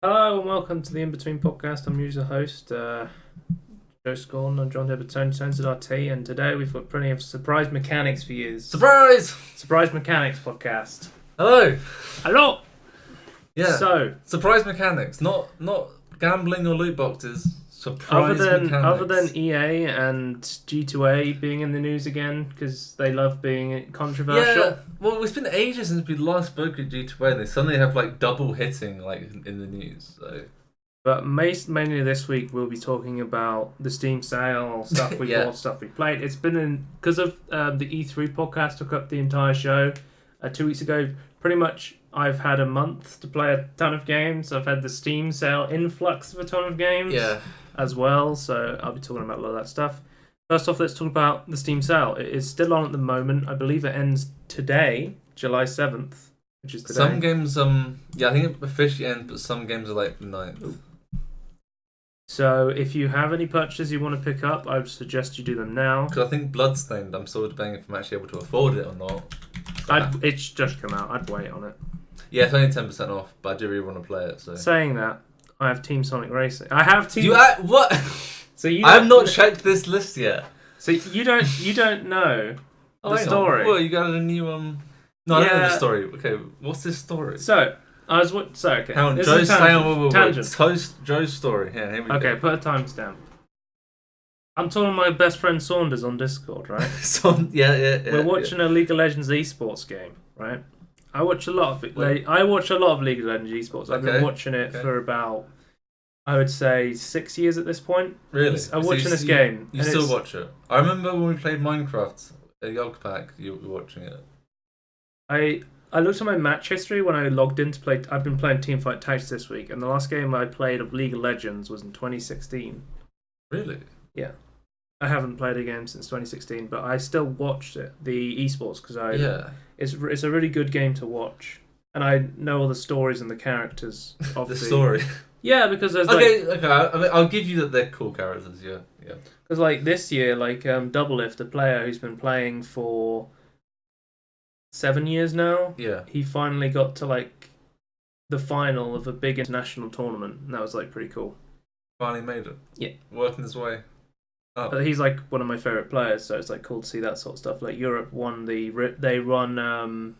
Hello and welcome to the Inbetween podcast. I'm usually the host, Joe Scorn. I'm joined here by Tony Tones at RT, and today we've got plenty of surprise mechanics for you. Surprise! Surprise mechanics podcast. Hello. Hello. Yeah. So, surprise mechanics, not gambling or loot boxes. Surprise mechanics. Other than EA and G2A being in the news again because they love being controversial. Yeah. Well, it's been ages since we last spoke at G2A, and they suddenly have like double hitting like in the news. So. But mainly this week we'll be talking about the Steam sale, stuff we bought, stuff we played. It's been because of the E3 podcast took up the entire show 2 weeks ago. Pretty much I've had a month to play a ton of games. I've had the Steam sale influx of a ton of games as well. So I'll be talking about a lot of that stuff. First off, let's talk about the Steam sale. It is still on at the moment. I believe it ends today, July 7th, which is today. Some games, I think it officially ends, but some games are like the 9th. Ooh. So if you have any purchases you want to pick up, I would suggest you do them now. Because I think Bloodstained, I'm still debating if I'm actually able to afford it or not. It's just come out. I'd wait on it. Yeah, it's only 10% off, but I do really want to play it. So saying that, I have Team Sonic Racing. I have Team. What? So you? I have not checked this list yet. So you don't know the story. Well, you got a new No, I don't know the story. Okay, what's this story? So I was okay. Hang on, Joe's Joe's story. Here we go. Okay, put a timestamp. I'm talking to my best friend Saunders on Discord, right? Yeah. We're watching a League of Legends esports game, right? I watch a lot of it. I watch a lot of League of Legends esports. I've been watching it for about, I would say, 6 years at this point. Really? I'm watching this game. You still watch it? I remember when we played Minecraft at Yogpack, you were watching it. I looked at my match history when I logged in to play. I've been playing Teamfight Tactics this week, and the last game I played of League of Legends was in 2016. Really? Yeah. I haven't played a game since 2016, but I still watched it, the esports, because it's a really good game to watch, and I know all the stories and the characters of the story. Yeah, because there's okay. I mean, I'll give you that they're cool characters. Yeah. Because like this year, Doublelift, a player who's been playing for 7 years now. Yeah. He finally got to the final of a big international tournament, and that was pretty cool. Finally made it. Yeah. Working his way. Oh. But he's one of my favorite players, so it's cool to see that sort of stuff. Europe won they run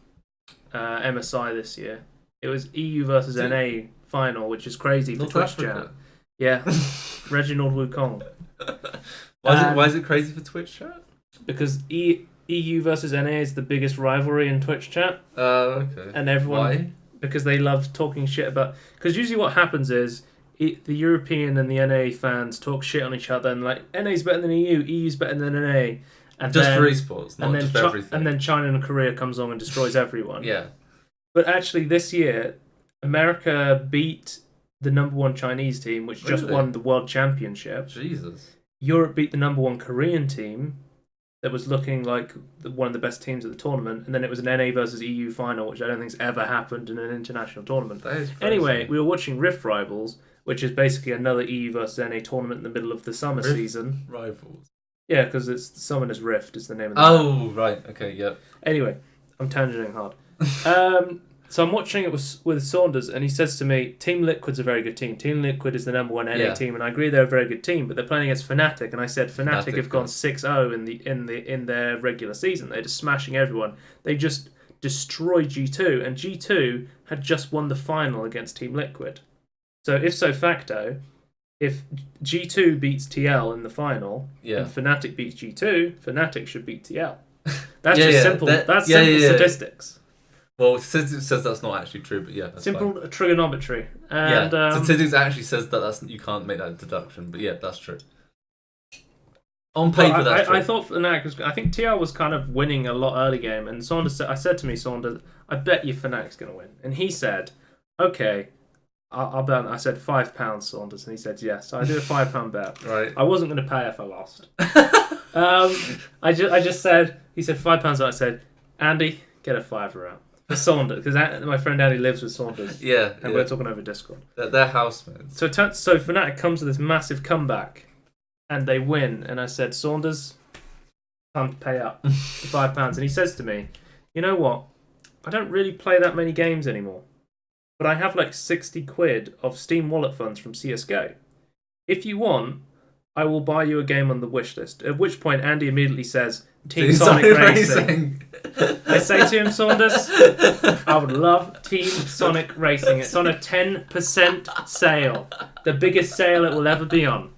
MSI this year. It was EU versus NA final, which is crazy for Twitch chat. Yeah, Reginald Wukong. Why is it crazy for Twitch chat? Because EU versus NA is the biggest rivalry in Twitch chat. Okay. And everyone, why? Because they love talking shit about. Because usually what happens is the European and the NA fans talk shit on each other, and NA's better than EU, EU's better than NA, and just for esports, not just everything. And then China and Korea comes on and destroys everyone. Yeah. But actually, this year, America beat the number one Chinese team, which just won the world championship. Jesus. Europe beat the number one Korean team that was looking like one of the best teams at the tournament, and then it was an NA versus EU final, which I don't think's ever happened in an international tournament. That is crazy. Anyway, we were watching Rift Rivals, which is basically another EU versus NA tournament in the middle of the summer season. Rivals. Yeah, because it's Summoners Rift is the name of the map. Right. Okay, yep. Anyway, I'm tangenting hard. So I'm watching it with Saunders, and he says to me, Team Liquid's a very good team. Team Liquid is the number one NA team, and I agree they're a very good team, but they're playing against Fnatic, and I said Fnatic have gone 6-0 in their regular season. They're just smashing everyone. They just destroyed G2, and G2 had just won the final against Team Liquid. So ipso facto, if G2 beats TL in the final, and Fnatic beats G2, Fnatic should beat TL. That's simple. That's simple statistics. Well, statistics says that's not actually true, but yeah, that's simple fine. Trigonometry. And, statistics actually says that you can't make that deduction, but yeah, that's true. On paper, that's true. I thought Fnatic I think TL was kind of winning a lot early game, and Saunders said to me, I bet you Fnatic's going to win. And he said, okay, I'll bet. I said £5, Saunders, and he said yes. So I did a £5 bet. Right. I wasn't going to pay if I lost. I just said, he said £5, and I said, Andy, get a £5 out. For Saunders, because my friend Andy lives with Saunders. Yeah. And we're talking over Discord. They're housemates. So Fnatic comes with this massive comeback, and they win. And I said, Saunders, time to pay up £5. And he says to me, you know what? I don't really play that many games anymore. but I have like 60 quid of Steam wallet funds from CSGO. If you want, I will buy you a game on the wish list. At which point, Andy immediately says, Team Sonic Racing. I say to him, Saunders, I would love Team Sonic Racing. It's on a 10% sale. The biggest sale it will ever be on.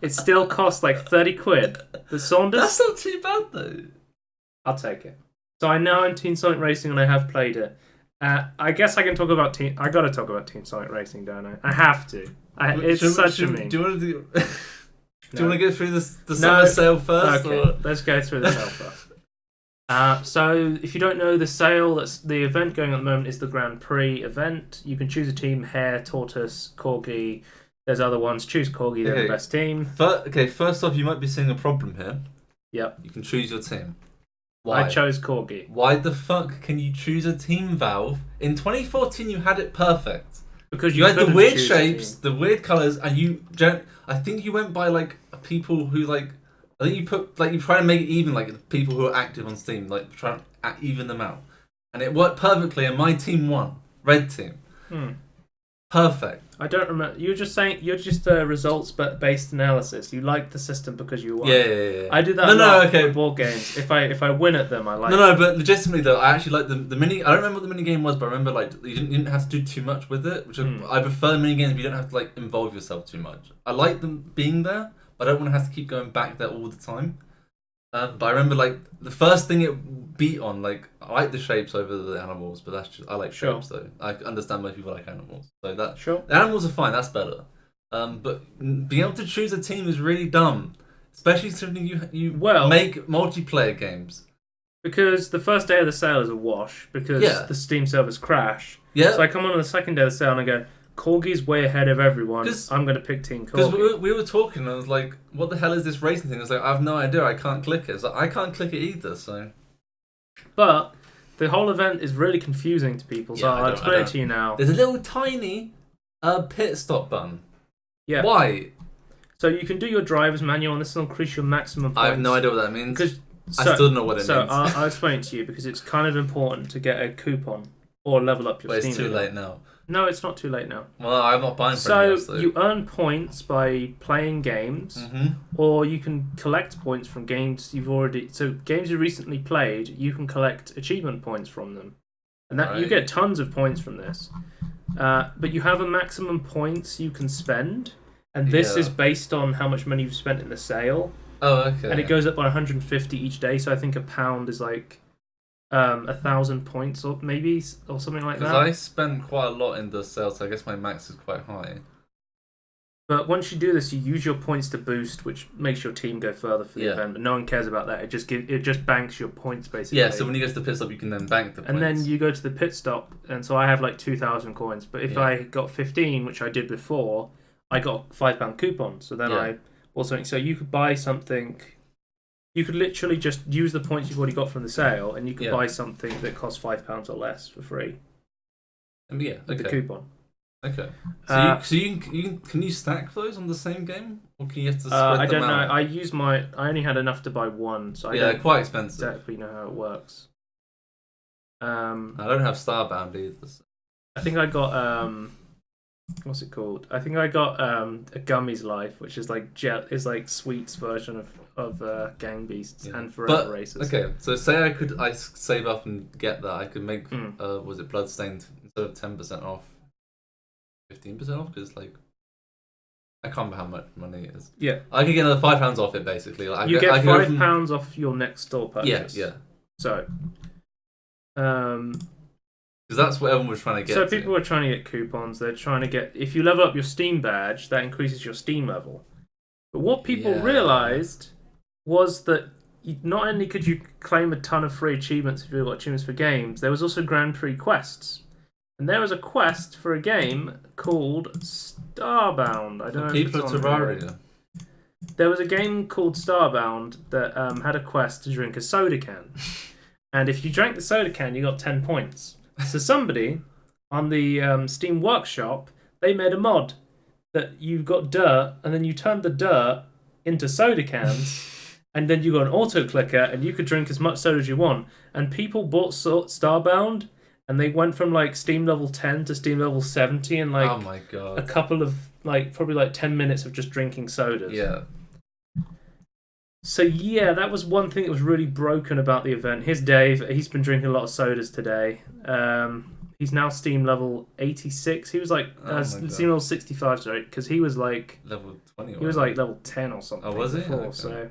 It still costs like 30 quid. The Saunders... That's not too bad, though. I'll take it. So I know I'm Team Sonic Racing and I have played it. I guess I can talk about Team... I gotta talk about Team Sonic Racing, don't I? I have to. It's such a meme. Do you want to do... Do you want to go through the summer sale first? Okay, let's go through the sale first. So, if you don't know, the event going on at the moment is the Grand Prix event. You can choose a team: Hare, Tortoise, Corgi. There's other ones. Choose Corgi; they're the best team. First off, you might be seeing a problem here. Yep. You can choose your team. Why? I chose Corgi. Why the fuck can you choose a team, Valve? In 2014, you had it perfect. Because you had the weird shapes, the weird colours, and you don't. I think you went by like people who like. I think you put like you try to make it even like the people who are active on Steam, like try to even them out, and it worked perfectly. And my team won, red team. Perfect. I don't remember. You're just saying you're just results-based analysis. You like the system because you won. Yeah. I do that a lot with board games. If I win at them, I like. No, but legitimately though, I actually like the mini. I don't remember what the mini game was, but I remember like you didn't have to do too much with it. Which I prefer mini games. You don't have to like involve yourself too much. I like them being there, but I don't want to have to keep going back there all the time. But I remember like the first thing it beat on, like I like the shapes over the animals, but that's just I like shapes though. I understand most people like animals, so that the animals are fine. That's better. But being able to choose a team is really dumb, especially something you make multiplayer games. Because the first day of the sale is a wash because the Steam servers crash. Yeah. So I come on the second day of the sale and I go, Corgi's way ahead of everyone. I'm going to pick Team Corgi. Because we were talking and I was like, what the hell is this racing thing? I was like, I have no idea. I can't click it. So I can't click it either. So, but the whole event is really confusing to people. So I'll explain it to you now. There's a little tiny pit stop button. Yeah. Why? So you can do your driver's manual and this will increase your maximum points. I have no idea what that means. I still don't know what it means. So I'll explain it to you because it's kind of important to get a coupon or level up your Steam. But it's too late now. No, it's not too late now. Well, I'm not buying for anything else, though. You earn points by playing games, or you can collect points from games you've already... So games you recently played, you can collect achievement points from them. And that you get tons of points from this. But you have a maximum points you can spend, and this is based on how much money you've spent in the sale. Oh, okay. And it goes up by 150 each day, so I think £1 is like... 1,000 points or maybe or something like that. Because I spend quite a lot in the sales, so I guess my max is quite high. But once you do this, you use your points to boost, which makes your team go further for the event. But no one cares about that. It just banks your points basically. Yeah. So when you go to the pit stop, you can then bank the points. And then you go to the pit stop, and so I have like 2,000 coins. But if I got 15, which I did before, I got a £5 coupon. So then I bought something. So you could buy something. You could literally just use the points you've already got from the sale, and you could buy something that costs £5 or less for free. With the coupon. Okay. So can you stack those on the same game, or can you have to spread them out? I don't know. I only had enough to buy one, so I don't quite expensive. Exactly know how it works. I don't have Starbound either. So. I think I got what's it called? I think I got a Gummy's Life, which is like Sweet's version of Gang Beasts and Forever Racers. Okay, so say I save up and get that, I could make was it Bloodstained instead of 10% off, 15% off, because like I can't remember how much money it is. Yeah, I could get another £5 off it basically. Like, you get £5 off your next store purchase. Yeah. So, because that's what everyone was trying to get. So people were trying to get coupons. They're trying to get... If you level up your Steam badge, that increases your Steam level. But what people realised was that not only could you claim a ton of free achievements if you got achievements for games, there was also Grand Prix quests. And there was a quest for a game called Starbound. I don't know people of Terraria. There was a game called Starbound that had a quest to drink a soda can. And if you drank the soda can, you got 10 points. So somebody on the Steam Workshop, they made a mod that you got dirt, and then you turned the dirt into soda cans, and then you got an auto clicker, and you could drink as much soda as you want. And people bought Starbound, and they went from like Steam level 10 to Steam level 70 in like oh my god, a couple of like probably like 10 minutes of just drinking sodas. Yeah. So yeah, that was one thing that was really broken about the event. Here's Dave. He's been drinking a lot of sodas today. He's now Steam level 86. He was like Steam level 65, sorry, because he was like level 20. He was like level 10 or something. Oh, was he? Before, Okay.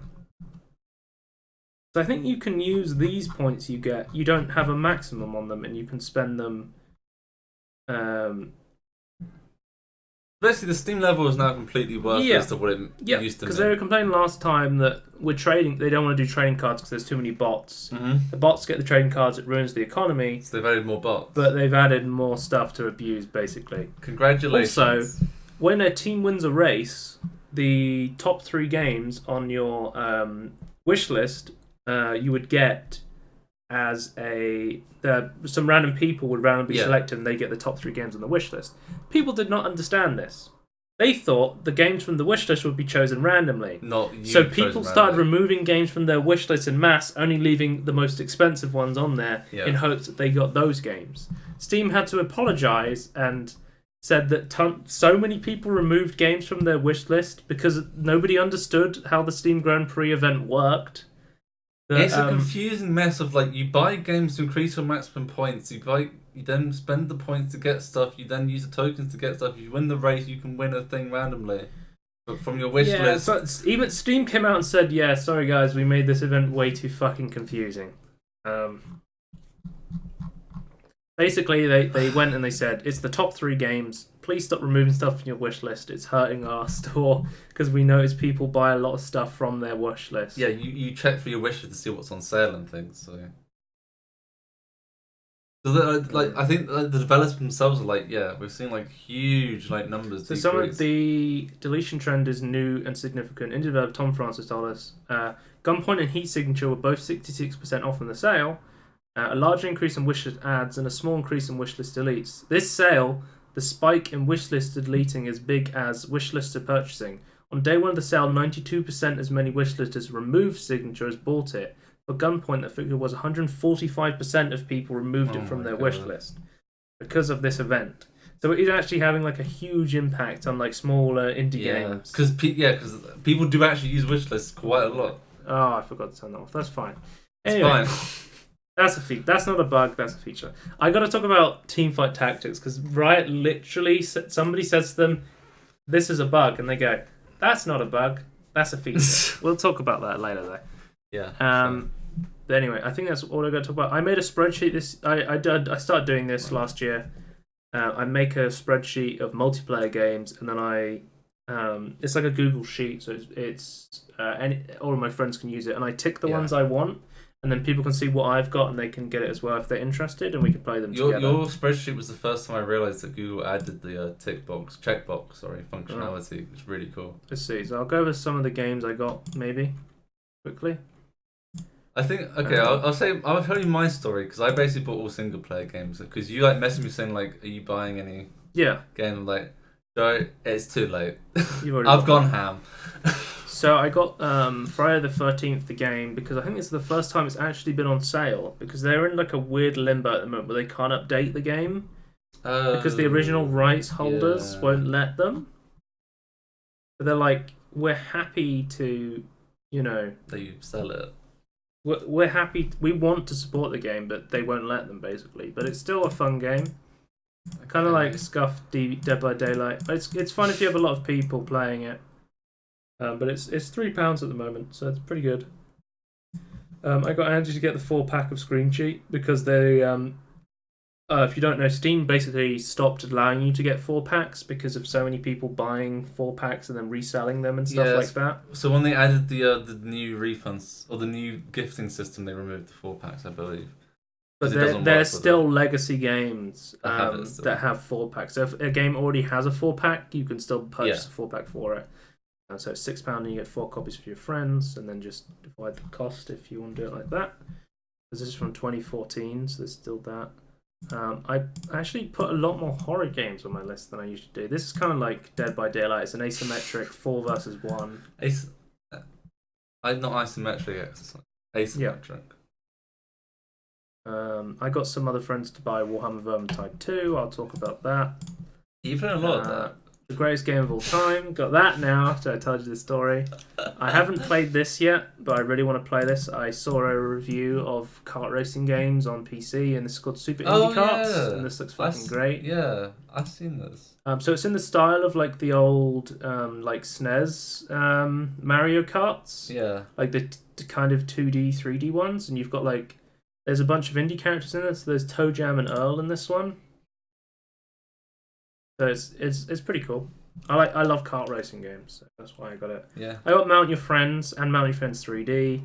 So I think you can use these points you get. You don't have a maximum on them, and you can spend them. Basically, the Steam level is now completely worthless to what it used to be. Because they were complaining last time that we're trading. They don't want to do trading cards because there's too many bots. Mm-hmm. The bots get the trading cards. It ruins the economy. So they've added more bots. But they've added more stuff to abuse, basically. Congratulations. Also, when a team wins a race, the top 3 games on your wish list, you would get as some random people would randomly select them, and they get the top 3 games on the wish list. People did not understand this. They thought the games from the wish list would be chosen randomly. So people started removing games from their wish list en masse, only leaving the most expensive ones on there in hopes that they got those games. Steam had to apologize and said that so many people removed games from their wish list because nobody understood how the Steam Grand Prix event worked. It's a confusing mess of like you buy games to increase your maximum points. You then spend the points to get stuff. You then use the tokens to get stuff. If you win the race, you can win a thing randomly, but from your wish list. So even Steam came out and said, "Yeah, sorry guys, we made this event way too fucking confusing." Basically, they went and they said it's the top 3 games. Please stop removing stuff from your wish list. It's hurting our store because we notice people buy a lot of stuff from their wish list. Yeah, you check for your wish list to see what's on sale and things. So I think the developers themselves are like, we're seeing like huge like numbers. So some of the deletion trend is new and significant. Indie developer Tom Francis told us Gunpoint and Heat Signature were both 66% off in the sale. A large increase in wishlist adds and a small increase in wishlist deletes. This sale, the spike in wishlist deleting is big as wishlisted purchasing. On day 1 of the sale, 92% as many wishlisters removed Signature as bought it. For Gunpoint, the figure was 145% of people removed it from their wishlist because of this event. So it is actually having like a huge impact on like smaller indie games. Because people do actually use wishlists quite a lot. Oh, I forgot to turn that off. That's fine. Anyway. It's fine. That's a feature. That's not a bug. That's a feature. I got to talk about teamfight tactics because Riot literally somebody says to them, "This is a bug," and they go, "That's not a bug. That's a feature." We'll talk about that later, though. Yeah. But anyway, I think that's all I got to talk about. I made a spreadsheet. I started doing this last year. I make a spreadsheet of multiplayer games, and then it's like a Google sheet, so it's all of my friends can use it, and I tick the ones I want. And then people can see what I've got, and they can get it as well if they're interested, and we can play them together. Your spreadsheet was the first time I realised that Google added the checkbox functionality. It's really cool. Let's see. So I'll go over some of the games I got, maybe, quickly. I think I'll tell you my story because I basically bought all single player games because you like messaged me saying like, are you buying any game? I'm like, Joe, it's too late. I've gone ham. So I got Friday the 13th, the game, because I think it's the first time it's actually been on sale, because they're in like a weird limbo at the moment where they can't update the game because the original rights holders won't let them. But they're like, we're happy to, that you sell it. We're happy. We want to support the game, but they won't let them basically. But it's still a fun game. Kind of like Scuff Dead by Daylight. It's fun if you have a lot of people playing it. But it's £3 at the moment, so it's pretty good. I got Andy to get the 4-pack of Screen Cheat because they, if you don't know, Steam basically stopped allowing you to get 4-packs because of so many people buying 4-packs and then reselling them and stuff like that. So when they added the new refunds or the new gifting system, they removed the 4-packs, I believe. But there's still legacy games that have 4-packs. So if a game already has a 4-pack, you can still purchase a 4-pack for it. So it's £6 and you get 4 copies for your friends, and then just divide the cost if you want to do it like that. This is from 2014, so there's still that. I actually put a lot more horror games on my list than I usually do. This is kind of like Dead by Daylight. It's an asymmetric 4 versus 1. Not isometric exercise. Asymmetric. I got some other friends to buy Warhammer Vermintide 2. I'll talk about that. You played a lot of that. The greatest game of all time. Got that now after I told you the story. I haven't played this yet, but I really want to play this. I saw a review of kart racing games on PC, and this is called Super Indie Karts, and this looks fucking great. Yeah, I've seen this. So it's in the style of like the old like SNES Mario Karts. Yeah. Like the kind of 2D, 3D ones, and you've got like there's a bunch of indie characters in it. So there's Toe Jam and Earl in this one. So it's pretty cool. I love kart racing games, so that's why I got it. Yeah. I got Mount Your Friends and Mount Your Friends 3D.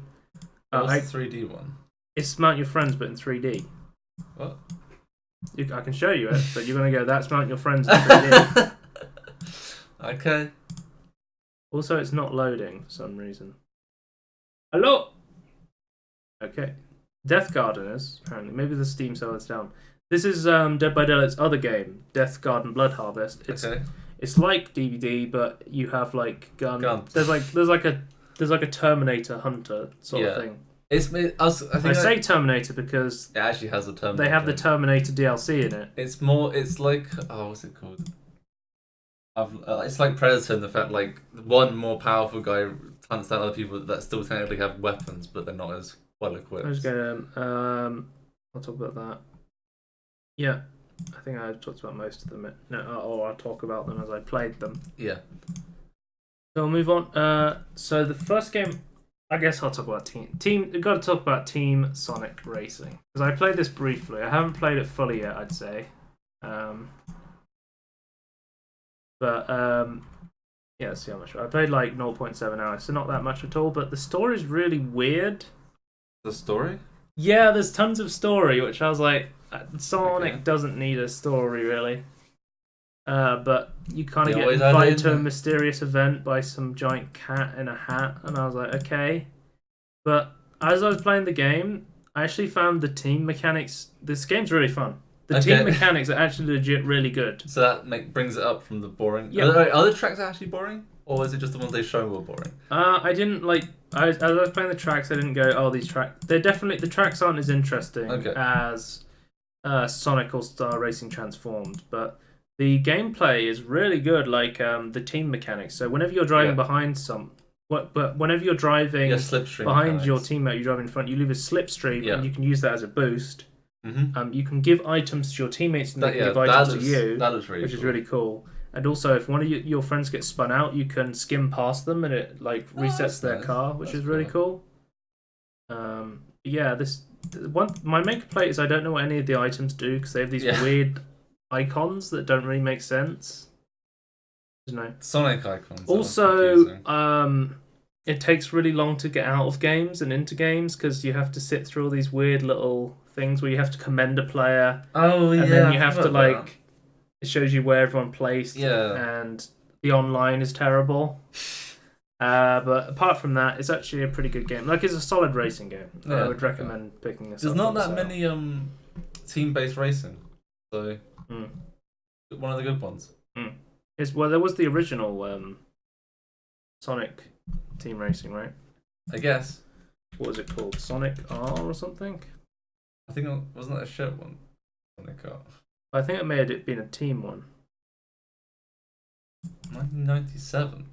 What's the 3D one? It's Mount Your Friends, but in 3D. What? I can show you it, but you're gonna go, that's Mount Your Friends in 3D. Okay. Also, it's not loading for some reason. Hello. Okay. Death Garden is apparently. Maybe the Steam server's down. This is Dead by Daylight's other game, Death Garden Blood Harvest. It's like DVD, but you have like guns. There's like a Terminator Hunter sort of thing. I say Terminator because it actually has a Terminator. They have the Terminator DLC in it. It's like what's it called? It's like Predator in the fact like one more powerful guy hunts down other people that still technically have weapons, but they're not as well equipped. I'm just gonna I'll talk about that. Yeah, I think I talked about most of them. Or I'll talk about them as I played them. Yeah. So I'll move on. So the first game, I guess I'll talk about team. We've got to talk about Team Sonic Racing because I played this briefly. I haven't played it fully yet, I'd say. Yeah, let's see how much. I played like 0.7 hours, so not that much at all. But the story is really weird. The story? Yeah, there's tons of story, which I was like, Sonic doesn't need a story really. But you kind of get invited to a mysterious event by some giant cat in a hat, and I was like, okay. But as I was playing the game, I actually found the team mechanics. This game's really fun. The team mechanics are actually legit really good. So that brings it up from the boring. Yeah. Are the tracks actually boring? Or is it just the ones they show were boring? I didn't like. As I was playing the tracks, I didn't go, oh, these tracks. They're definitely. The tracks aren't as interesting as Sonic All-Star Racing Transformed, but the gameplay is really good, like the team mechanics. So whenever you're driving behind whenever you're driving behind your teammate, you drive in front, you leave a slipstream, and you can use that as a boost. Mm-hmm. You can give items to your teammates, and they can give items to you, which is really cool. And also, if one of your friends gets spun out, you can skim past them, and it like resets their car, which is really cool. Yeah, my main complaint is I don't know what any of the items do because they have these weird icons that don't really make sense. Sonic icons. Also, it takes really long to get out of games and into games because you have to sit through all these weird little things where you have to commend a player. And then you have to like. It shows you where everyone placed. Yeah. And the online is terrible. But apart from that, it's actually a pretty good game. Like, it's a solid racing game. I would recommend picking this up. There's not that many team-based racing, so one of the good ones. Well, there was the original Sonic team racing, right? I guess. What was it called? Sonic R or something? I think wasn't that a shit one? Sonic R. I think it may have been a team one. 1997.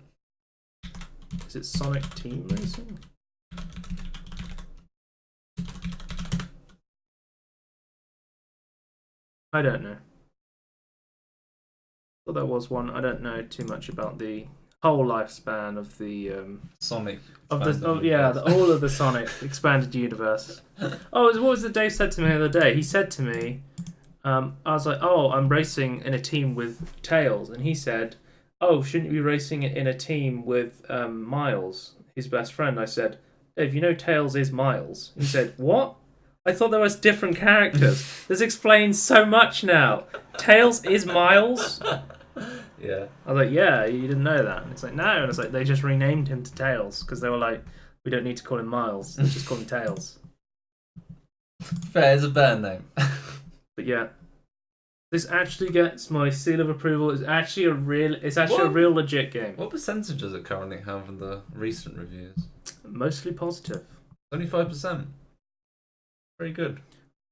Is it Sonic Team Racing? I don't know. Thought there was one. I don't know too much about the whole lifespan of the Sonic. All of the Sonic expanded universe. What was it Dave said to me the other day? He said to me, I was like, I'm racing in a team with Tails, and he said, shouldn't you be racing in a team with Miles, his best friend? I said, Dave, you know Tails is Miles. He said, what? I thought there was different characters. This explains so much now. Tails is Miles? Yeah. I was like, yeah, you didn't know that. And it's like, no. And it's like, they just renamed him to Tails because they were like, we don't need to call him Miles. Let's just call him Tails. Fair, it's a better name. But yeah. This actually gets my seal of approval. It's actually a real legit game. What percentage does it currently have in the recent reviews? Mostly positive. Only 5%. Very good.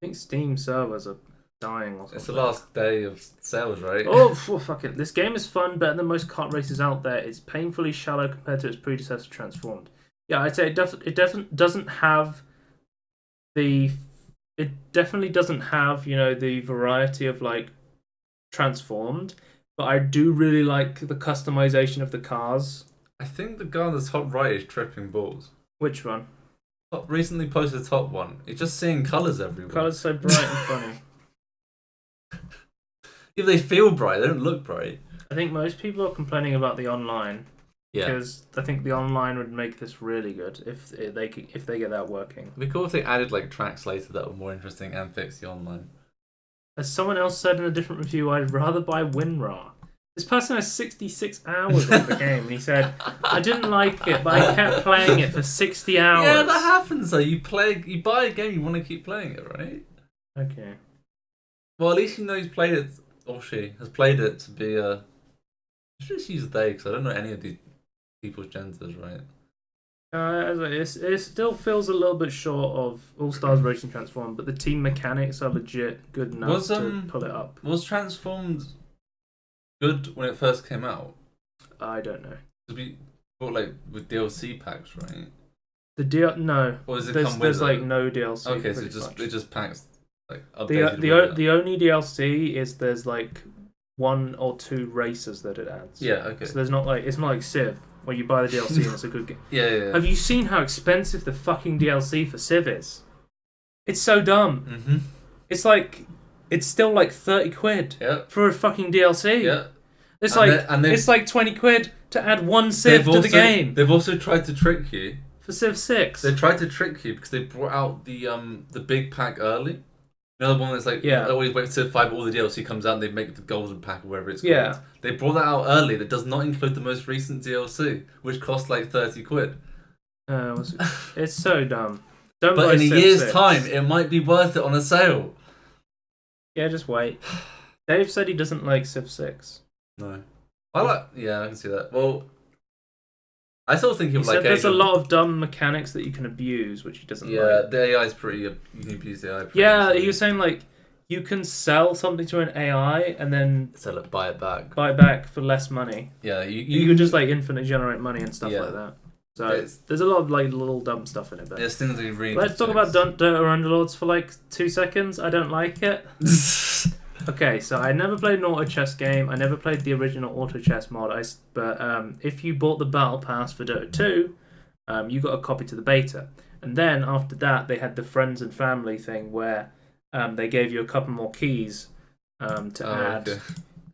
think Steam servers are dying or something. It's the last day of sales, right? Oh, fuck it. This game is fun, better than most kart races out there. It's painfully shallow compared to its predecessor, Transformed. Yeah, I'd say it definitely doesn't have the... It definitely doesn't have, the variety of, Transformed, but I do really like the customization of the cars. I think the guy on the top right is tripping balls. Which one? Recently posted the top one. It's just seeing colours everywhere. Colours so bright and funny. If they feel bright, they don't look bright. I think most people are complaining about the online. Yeah. Because I think the online would make this really good if they get that working. It'd be cool if they added tracks later that were more interesting and fixed the online. As someone else said in a different review, I'd rather buy WinRAR. This person has 66 hours of the game, and he said, I didn't like it, but I kept playing it for 60 hours. Yeah, that happens though. You buy a game, you want to keep playing it, right? Okay. Well, at least you know he's played it, or she has played it to be a... I should just use they, because I don't know any of these people's genders, right? It still feels a little bit short of All Stars Racing Transformed, but the team mechanics are legit good enough to pull it up. Was Transformed good when it first came out? I don't know. We bought with DLC packs, right? No. Or does it there's come with no DLC. Okay, so it just packs the only DLC is there's 1 or 2 races that it adds. Yeah, okay. So there's not it's not like Civ where you buy the DLC and it's a good game. Yeah. Have you seen how expensive the fucking DLC for Civ is? It's so dumb. Mm-hmm. It's still £30 for a fucking DLC. Yeah. It's it's £20 to add 1 Civ to the game. They've also tried to trick you. For Civ 6. They tried to trick you because they brought out the big pack early. Another one that's always wait till Civ 5, all the DLC comes out and they make the golden pack or whatever it's called. Yeah. They brought that out early. That does not include the most recent DLC, which costs £30. It's so dumb. Don't but buy in a Civ year's 6. time, it might be worth it on a sale. Yeah, just wait. Dave said he doesn't like Civ 6. No. I can see that. Well, I still think he would there's a lot of dumb mechanics that you can abuse, which he doesn't like. Yeah, the AI is pretty... You can abuse the AI pretty Yeah, easily. he was saying, you can sell something to an AI and then... Sell it, buy it back. Buy it back for less money. Yeah, you can just, infinitely generate money and stuff like that. So, there's a lot of, little dumb stuff in it. But there's things that you really... Let's talk about Dota Underlords for, 2 seconds. I don't like it. Okay, so I never played an auto chess game. I never played the original auto chess mod. But if you bought the battle pass for Dota 2, you got a copy to the beta. And then after that, they had the friends and family thing where they gave you a couple more keys to add. Okay.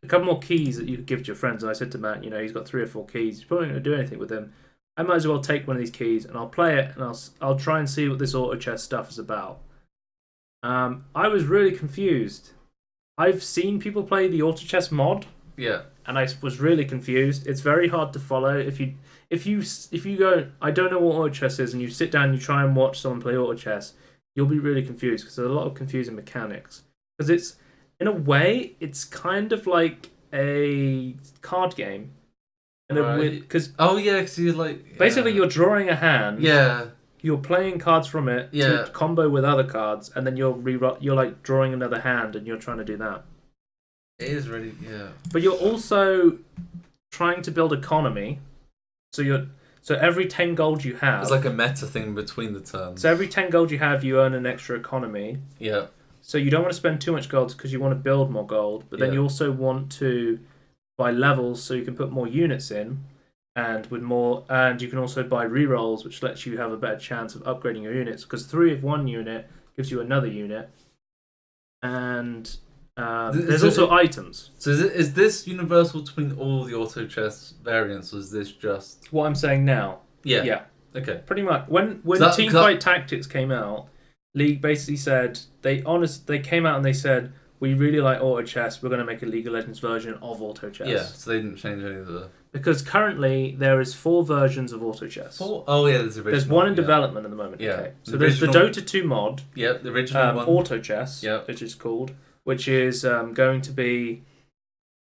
A couple more keys that you could give to your friends. And I said to Matt, he's got 3 or 4 keys. He's probably not going to do anything with them. I might as well take one of these keys and I'll play it and I'll try and see what this auto chess stuff is about. I was really confused. I've seen people play the auto chess mod. Yeah. And I was really confused. It's very hard to follow. If you go, I don't know what auto chess is, and you sit down and you try and watch someone play auto chess, you'll be really confused because there's a lot of confusing mechanics. Because it's, in a way, it's kind of like a card game. Because you're basically you're drawing a hand. Yeah. You're playing cards from it to combo with other cards, and then you're drawing another hand, and you're trying to do that. It is really But you're also trying to build economy. So every 10 gold you have, it's like a meta thing between the turns. So every 10 gold you have, you earn an extra economy. Yeah. So you don't want to spend too much gold because you want to build more gold, but then you also want to buy levels so you can put more units in. And you can also buy rerolls, which lets you have a better chance of upgrading your units. Because 3 of one unit gives you another unit, and there's also items. So is this universal between all the auto chess variants, or is this just what I'm saying now? Yeah. Okay. Pretty much. When Teamfight Tactics came out, League basically said they came out and they said, we really like auto chess. We're going to make a League of Legends version of auto chess. Yeah. So they didn't change any of the. Because currently there is 4 versions of auto chess. 4? Oh yeah, there's one in development at the moment. Yeah. Okay. So there's the Dota 2 mod. Yeah, the original one. Auto chess. Yeah. Which is called, which is going to be,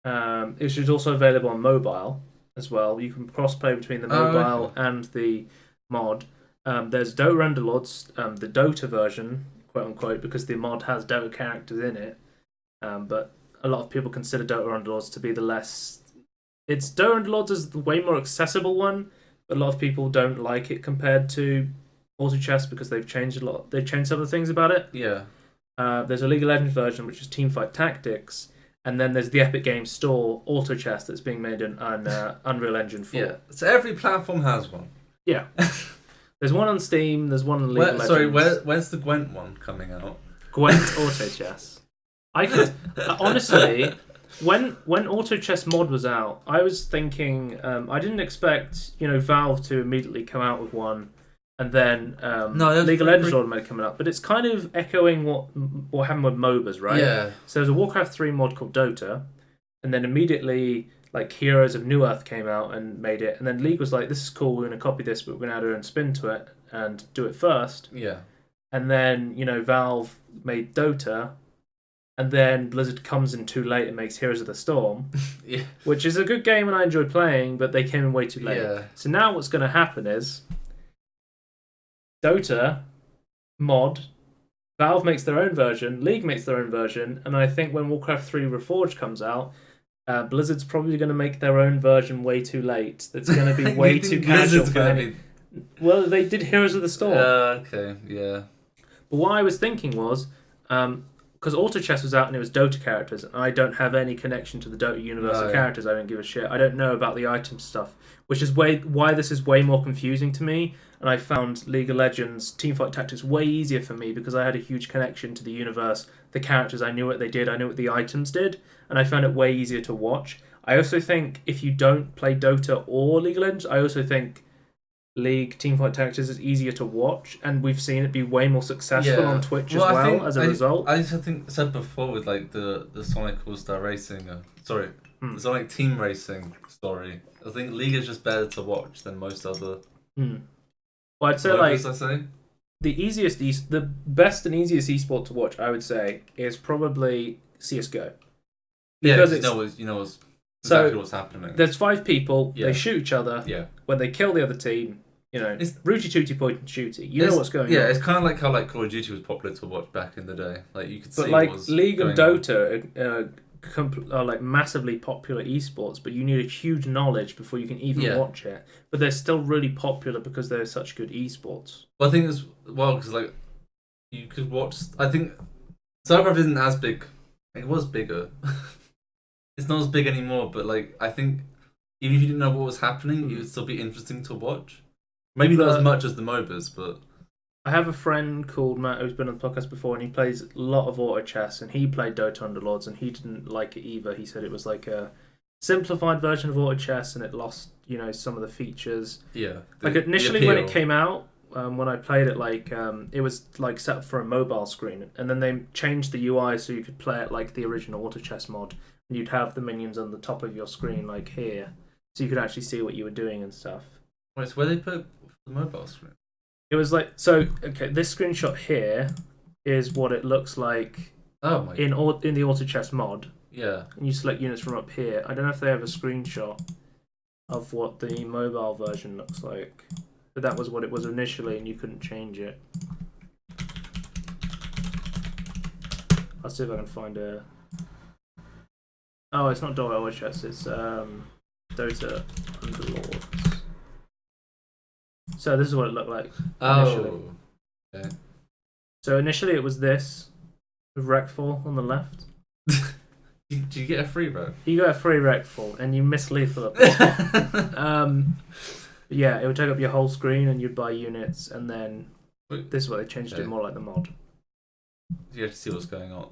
which is also available on mobile as well. You can cross-play between the mobile and the mod. There's Dota Underlords, the Dota version, quote unquote, because the mod has Dota characters in it. But a lot of people consider Dota Underlords to be the less. It's Dota Underlords is the way more accessible one, but a lot of people don't like it compared to Auto Chess because they've changed a lot. They've changed some of the things about it. Yeah. There's a League of Legends version which is Teamfight Tactics, and then there's the Epic Games Store Auto Chess that's being made in Unreal Engine 4. Yeah. So every platform has one. Yeah. There's one on Steam. There's one on League of Legends. Sorry, where's the Gwent one coming out? Gwent Auto Chess. I could honestly, when Auto Chess mod was out, I was thinking I didn't expect Valve to immediately come out with one, and then League of Legends automatically coming up. But it's kind of echoing what happened with MOBAs, right? Yeah. So there's a Warcraft 3 mod called Dota, and then immediately like Heroes of New Earth came out and made it, and then League was like, "This is cool. We're going to copy this, but we're going to add our own spin to it and do it first." Yeah. And then Valve made Dota. And then Blizzard comes in too late and makes Heroes of the Storm, Yeah. which is a good game and I enjoy playing, but they came in way too late. Yeah. So now what's going to happen is Dota mod, Valve makes their own version, League makes their own version, and I think when Warcraft 3 Reforged comes out, Blizzard's probably going to make their own version way too late. That's going to be way too casual for any... Well, they did Heroes of the Storm. Okay, yeah. But what I was thinking was... because Auto Chess was out and it was Dota characters, and I don't have any connection to the Dota universe of characters. I don't give a shit. I don't know about the item stuff, which is why this is way more confusing to me. And I found League of Legends Teamfight Tactics way easier for me because I had a huge connection to the universe, the characters. I knew what they did. I knew what the items did, and I found it way easier to watch. I also think if you don't play Dota or League of Legends, I also think League Teamfight Tactics is easier to watch, and we've seen it be way more successful on Twitch as a result. I think said before with like the Sonic All-Star Racing, the Sonic Team Racing story. I think League is just better to watch than most other. Well, I'd say the best and easiest esport to watch, I would say, is probably CS:GO. Because you know exactly what's happening. There's 5 people. Yeah. They shoot each other. Yeah. When they kill the other team, it's Rooty Tooty Point and Shooty. You know what's going on. Yeah, it's kind of like how Call of Duty was popular to watch back in the day. Like you could see. But like League and Dota are like massively popular esports, but you need a huge knowledge before you can even watch it. But they're still really popular because they're such good esports. Well, I think it's because like you could watch. I think Starbound isn't as big. It was bigger. It's not as big anymore, but like I think even if you didn't know what was happening, it would still be interesting to watch. Maybe not as much as the MOBAs, but I have a friend called Matt who's been on the podcast before, and he plays a lot of Auto Chess, and he played Dota Underlords, and he didn't like it either. He said it was like a simplified version of Auto Chess, and it lost some of the features. Yeah. Like initially when it came out, when I played it, it was like set up for a mobile screen, and then they changed the UI so you could play it like the original Auto Chess mod. And you'd have the minions on the top of your screen, like here, so you could actually see what you were doing and stuff. Wait, so where they put the mobile screen? It was like this screenshot here is what it looks like. Oh my! In the Auto Chess mod. Yeah. And you select units from up here. I don't know if they have a screenshot of what the mobile version looks like, but that was what it was initially, and you couldn't change it. I'll see if I can find a. Oh, it's not Dota Auto Chess, it's Dota Underlords. So this is what it looked like initially. Oh, okay. So initially it was this, with Wreckfall on the left. Did you get a free rec? You got a free Wreckfall, and you miss lethal. Yeah, it would take up your whole screen, and you'd buy units, and then this is why they changed it more like the mod. You have to see what's going on.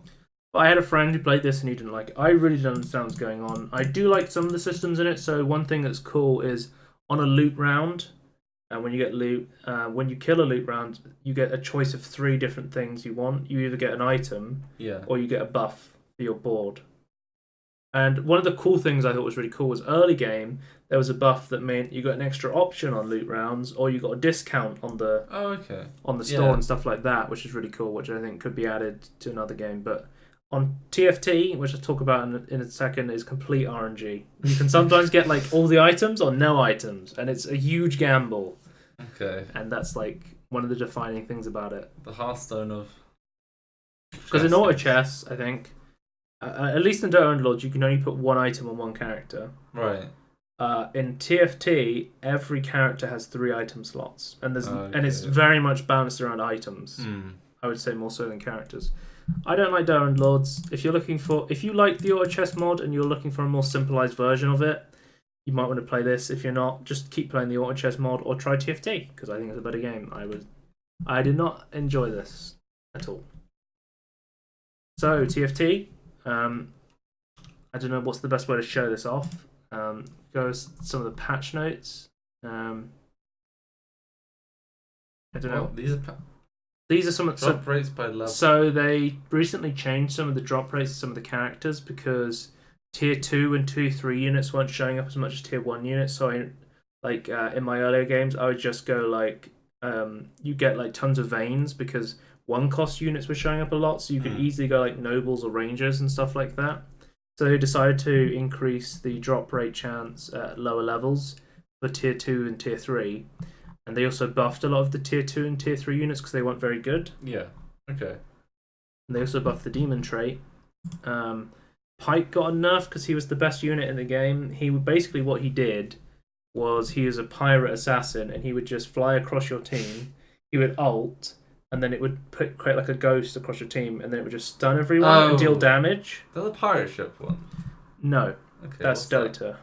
I had a friend who played this and he didn't like it. I really didn't understand what's going on. I do like some of the systems in it. So one thing that's cool is on a loot round, and when you get loot, when you kill a loot round, you get a choice of 3 different things you want. You either get an item, or you get a buff for your board. And one of the cool things I thought was really cool was early game, there was a buff that meant you got an extra option on loot rounds, or you got a discount on the on the store and stuff like that, which is really cool, which I think could be added to another game. But on TFT, which I'll talk about in a second, is complete RNG. You can sometimes get like all the items or no items, and it's a huge gamble. Okay. And that's like one of the defining things about it. The Hearthstone of Because in auto chess, I think, at least in Dota Underlords, you can only put one item on one character. Right. In TFT, every character has 3 item slots, and it's very much balanced around items. I would say more so than characters. I don't like Dota Underlords. If you like the auto chess mod and you're looking for a more simplified version of it, you might want to play this. If you're not, just keep playing the auto chess mod or try TFT because I think it's a better game. I did not enjoy this at all. So TFT, I don't know what's the best way to show this off. Go some of the patch notes. I don't know. These are some drop rates by level. So they recently changed some of the drop rates of some of the characters because tier 2 and tier 3 units weren't showing up as much as tier 1 units. So in my earlier games, I would just go you get tons of veins because 1-cost units were showing up a lot, so you could easily go nobles or rangers and stuff like that. So they decided to increase the drop rate chance at lower levels for tier 2 and tier 3. And they also buffed a lot of the tier 2 and tier 3 units because they weren't very good. Yeah, okay. And they also buffed the demon trait. Pike got a nerf because he was the best unit in the game. What he did was he was a pirate assassin and he would just fly across your team. He would ult, and then it would create a ghost across your team, and then it would just stun everyone and deal damage. That's the pirate ship one? No, that's Dota. That?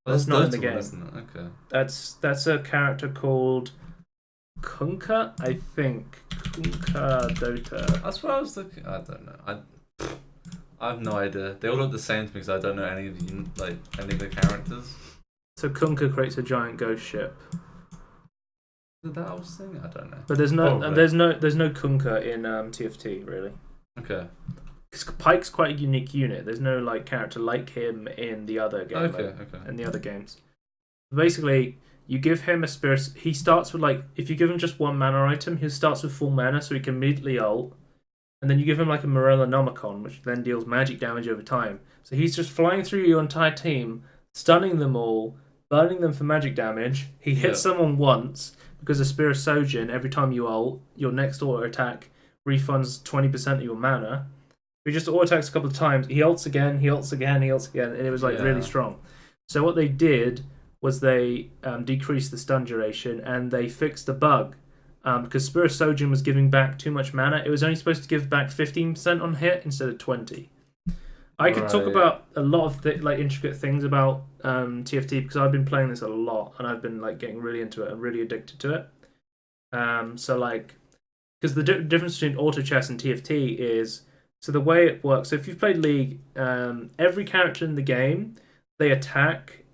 That's not in the game. One, isn't it? Okay. That's a character called Kunkka, I think. Kunkka Dota. That's what I was looking. I don't know. I have no idea. They all look the same to me because I don't know any of the characters. So Kunkka creates a giant ghost ship. Is that I was saying? I don't know. But there's no Kunkka in TFT really. Okay. Because Pike's quite a unique unit. There's no character like him in the other game. Okay. In the other games, basically, you give him a spirit. He starts with if you give him just 1 mana item, he starts with full mana, so he can immediately ult. And then you give him a Morella Nomicon, which then deals magic damage over time. So he's just flying through your entire team, stunning them all, burning them for magic damage. He hits someone once because of Spirit Sojin. Every time you ult, your next auto attack refunds 20% of your mana. He just auto attacks a couple of times. He ults again, he ults again, he ults again, and it was really strong. So what they did was they decreased the stun duration and they fixed the bug because Spirit Sojin was giving back too much mana. It was only supposed to give back 15% on hit instead of 20. I could talk about a lot of intricate things about TFT because I've been playing this a lot and I've been getting really into it and really addicted to it. Because the difference between auto chess and TFT is. So the way it works, so if you've played League, every character in the game, they attack,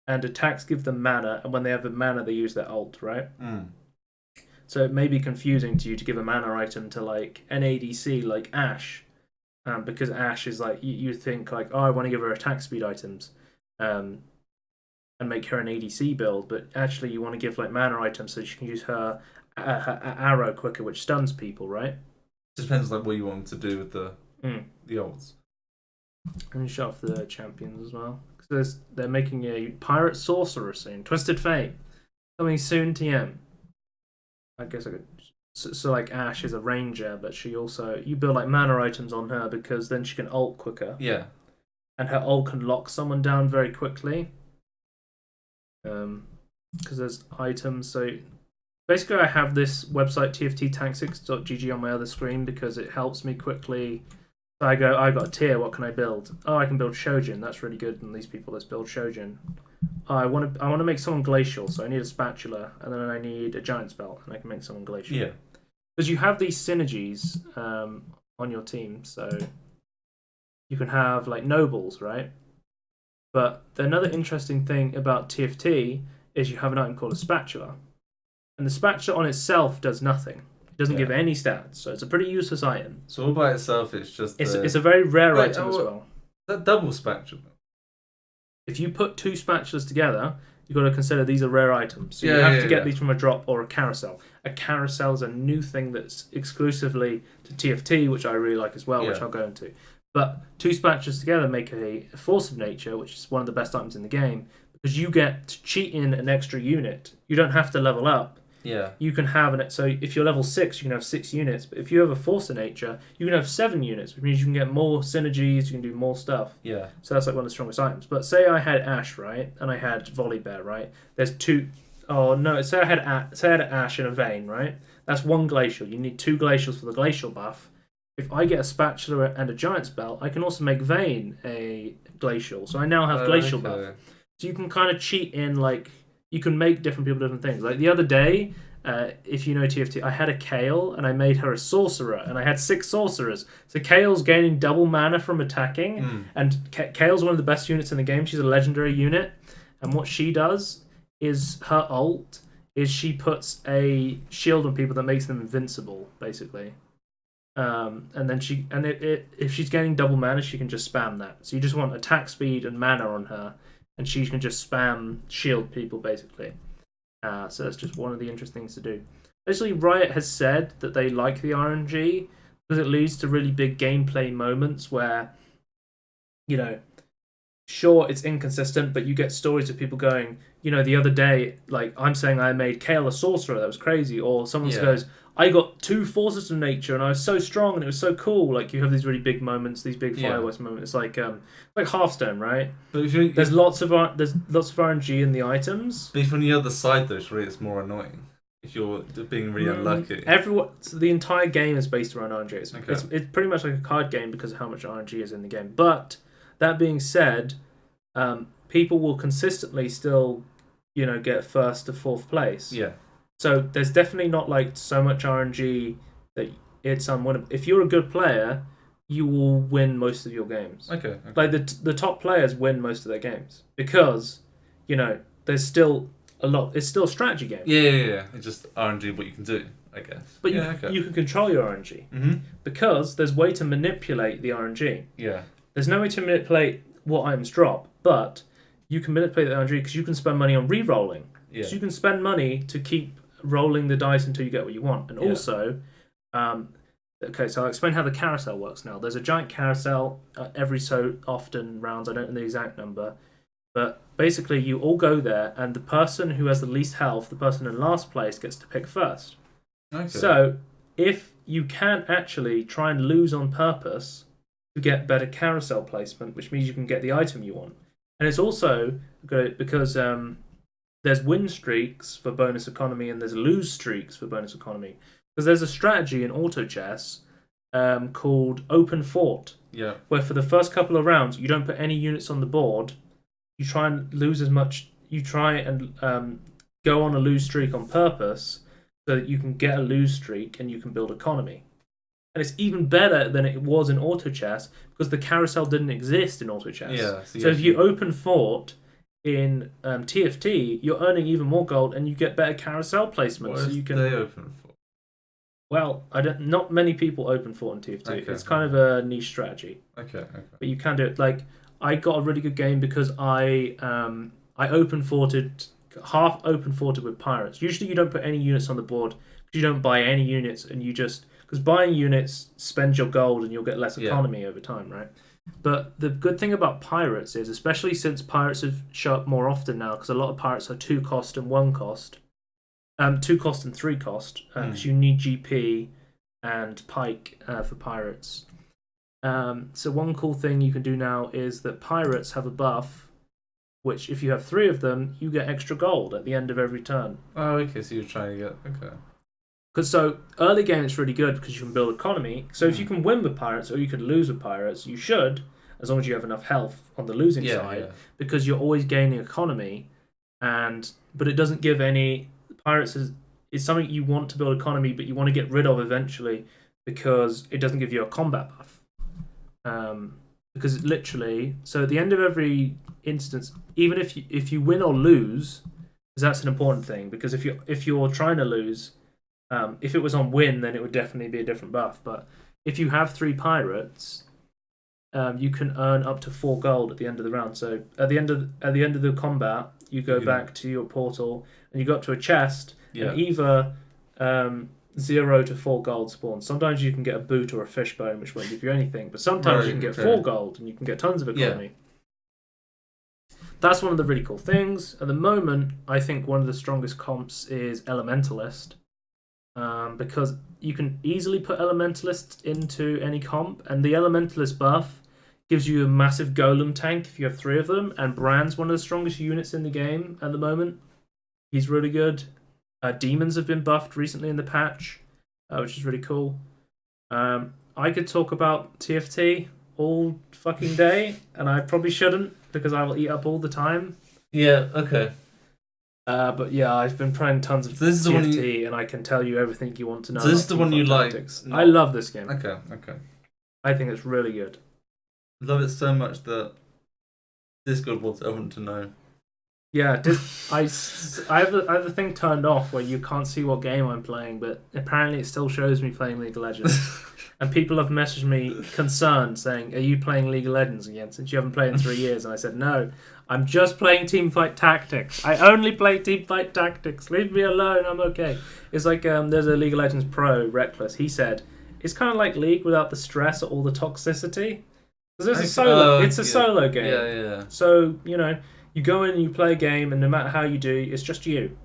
and attacks give them mana, and when they have the mana, they use their ult, right? So it may be confusing to you to give a mana item to an ADC like Ashe, because Ashe is you think I want to give her attack speed items, and make her an ADC build, but actually you want to give mana items so she can use her arrow quicker, which stuns people, right? Depends what you want to do with the ults. And show off the champions as well. Because they're making a pirate sorcerer soon. Twisted Fate. Coming soon, TM. I guess I could. So Ashe is a ranger, but she also. You build mana items on her because then she can ult quicker. Yeah. And her ult can lock someone down very quickly. Because there's items, so. Basically, I have this website, tfttactics.gg, on my other screen because it helps me quickly. So I got a tier, what can I build? Oh, I can build Shojin, that's really good, and these people, let's build Shojin. Oh, I want to make someone glacial, so I need a spatula, and then I need a giant's belt, and I can make someone glacial. Yeah. Because you have these synergies on your team, so you can have nobles, right? But another interesting thing about TFT is you have an item called a spatula. And the spatula on itself does nothing. It doesn't give any stats, so it's a pretty useless item. So all by itself, it's just... It's a very rare item as well. That double spatula? If you put 2 spatulas together, you've got to consider these are rare items. So you have to get these from a drop or a carousel. A carousel is a new thing that's exclusively to TFT, which I really like as well, which I'll go into. But 2 spatulas together make a Force of Nature, which is one of the best items in the game, because you get to cheat in an extra unit. You don't have to level up. Yeah. You can have so if you're level 6, you can have 6 units. But if you have a Force of Nature, you can have 7 units, which means you can get more synergies. You can do more stuff. Yeah. So that's like one of the strongest items. But say I had Ash, right, and I had Volibear, right. There's 2. Oh no! Say I had Ash and a Vayne, right. That's 1 glacial. You need 2 glacials for the glacial buff. If I get a spatula and a giant spell, I can also make Vayne a glacial. So I now have glacial buff. So you can kind of cheat in, like, you can make different people different things. Like the other day, if you know TFT, I had a Kale and I made her a sorcerer, and I had 6 sorcerers. So Kale's gaining double mana from attacking, and Kale's one of the best units in the game. She's a legendary unit, and what she does is her ult is she puts a shield on people that makes them invincible, basically. And then if she's gaining double mana, she can just spam that. So you just want attack speed and mana on her, and she can just spam shield people, basically. So that's just one of the interesting things to do. Basically, Riot has said that they like the RNG because it leads to really big gameplay moments where, sure, it's inconsistent, but you get stories of people going, the other day, like, I'm saying I made Kale a sorcerer, that was crazy. Or someone goes, I got 2 forces of nature and I was so strong and it was so cool. Like, you have these really big moments, these big fireworks moments. It's like Hearthstone, right? But there's lots of RNG in the items. But from the other side, though, surely it's more annoying if you're being really unlucky. So the entire game is based around RNG. It's pretty much like a card game because of how much RNG is in the game. But that being said, people will consistently still, get 1st to 4th place. Yeah. So there's definitely not like so much RNG that it's unwinnable. If you're a good player, you will win most of your games. Okay. Like the top players win most of their games because, there's still a lot. It's still a strategy game. Yeah. It's just RNG what you can do, I guess. But you can control your RNG because there's way to manipulate the RNG. Yeah. There's no way to manipulate what items drop, but you can manipulate the RNG because you can spend money on re-rolling. Yeah. So you can spend money to keep rolling the dice until you get what you want. And also, so I'll explain how the carousel works now. There's a giant carousel every so often rounds. I don't know the exact number. But basically, you all go there, and the person who has the least health, the person in last place, gets to pick first. Okay. So if you can actually try and lose on purpose to get better carousel placement, which means you can get the item you want. And it's also good because there's win streaks for bonus economy and there's lose streaks for bonus economy. Because there's a strategy in auto chess called Open Fort. Yeah. Where for the first couple of rounds, you don't put any units on the board. You try and lose as much. You try and go on a lose streak on purpose so that you can get a lose streak and you can build economy. And it's even better than it was in auto chess because the carousel didn't exist in auto chess. Yeah. So if you open fort in TFT, you're earning even more gold and you get better carousel placement. What so they open for? Well, not many people open fort in TFT. Okay. It's kind of a niche strategy. Okay. But you can do it. Like, I got a really good game because I open forted, half open forted with pirates. Usually you don't put any units on the board because you don't buy any units and you just... Because buying units spends your gold and you'll get less economy over time, right? But the good thing about pirates is, especially since pirates have shown up more often now, because a lot of pirates are 2 cost and 1 cost. 2 cost and 3 cost, because you need GP and Pike for pirates. So one cool thing you can do now is that pirates have a buff, which if you have 3 of them, you get extra gold at the end of every turn. Oh, okay, so you're trying to get... Okay. Because so early game it's really good because you can build economy. So if you can win with pirates or you could lose with pirates, you should, as long as you have enough health on the losing side, because you're always gaining economy. But it doesn't give any... Pirates is something you want to build economy, but you want to get rid of eventually because it doesn't give you a combat buff. Because literally, so at the end of every instance, even if you win or lose, because that's an important thing. Because if you're trying to lose, if it was on win, then it would definitely be a different buff. But if you have 3 pirates, you can earn up to 4 gold at the end of the round. So at the end of the combat, you go back to your portal and you go up to a chest, and either 0 to 4 gold spawns. Sometimes you can get a boot or a fishbone, which won't give you anything, but sometimes you can get 4 gold and you can get tons of economy. that's one of the really cool things. At the moment, I think one of the strongest comps is Elementalist, because you can easily put Elementalist into any comp, and the Elementalist buff gives you a massive golem tank if you have 3 of them, and Brand's one of the strongest units in the game at the moment. He's really good. Demons have been buffed recently in the patch, which is really cool. I could talk about TFT all fucking day, and I probably shouldn't because I will eat up all the time. Yeah, okay. But yeah, I've been playing tons of TFT, and I can tell you everything you want to know. So this is the one you like? I love this game. Okay. I think it's really good. I love it so much that Discord wants everyone to know. Yeah, I have the thing turned off where you can't see what game I'm playing, but apparently it still shows me playing League of Legends. And people have messaged me concerned saying, "Are you playing League of Legends again since you haven't played in 3 years?" And I said, "No, I'm just playing Teamfight Tactics. I only play Teamfight Tactics. Leave me alone. I'm okay." It's like there's a League of Legends pro, Reckless. He said it's kind of like League without the stress or all the toxicity. Because it's a solo game. Yeah. So you go in and you play a game, and no matter how you do, it's just you.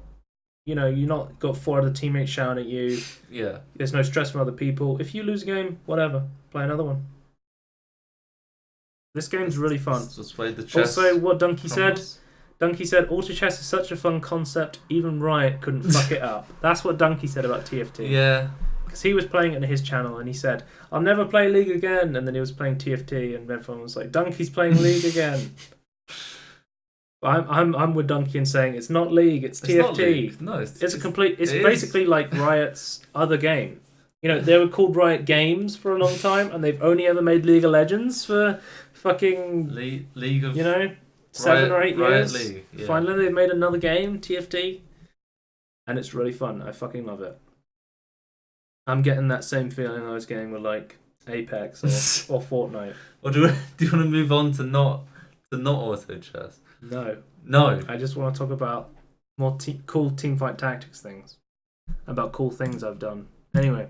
You're not got 4 other teammates shouting at you. Yeah. There's no stress from other people. If you lose a game, whatever. Play another one. This game's really fun. Just play the chess. Also, what Donkey said, auto chess is such a fun concept, even Riot couldn't fuck it up. That's what Donkey said about TFT. Yeah. Because he was playing it on his channel, and he said, "I'll never play League again," and then he was playing TFT, and everyone was like, "Donkey's playing League again." I'm with Donkey in saying it's not League, it's TFT. Not League. No, it's basically like Riot's other game. They were called Riot Games for a long time, and they've only ever made League of Legends for fucking League of 7 or 8 Riot years. League. Yeah. Finally, they've made another game, TFT, and it's really fun. I fucking love it. I'm getting that same feeling I was getting with like Apex or Fortnite. Or do you want to move on to not auto chess? No. I just want to talk about more cool Teamfight Tactics things. About cool things I've done. Anyway,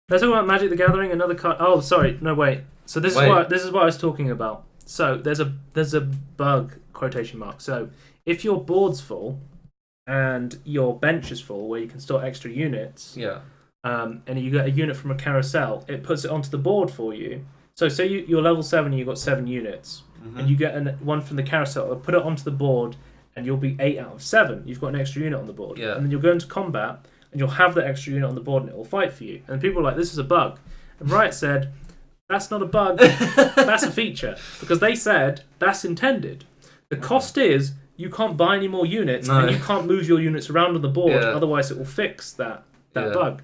let's talk about Magic the Gathering. Another card. Oh, sorry. No, wait. So this is what I was talking about. So there's a bug, quotation mark. So if your board's full and your bench is full, where you can store extra units. Yeah. And you get a unit from a carousel, it puts it onto the board for you. So say you're level 7 and you've got 7 units, and you get one from the carousel, it'll put it onto the board, and you'll be 8 out of 7. You've got an extra unit on the board. Yeah. And then you'll go into combat, and you'll have that extra unit on the board, and it will fight for you. And people are like, "This is a bug." And Riot said, "That's not a bug, that's a feature." Because they said, that's intended. The cost is, you can't buy any more units, and you can't move your units around on the board, otherwise it will fix that bug.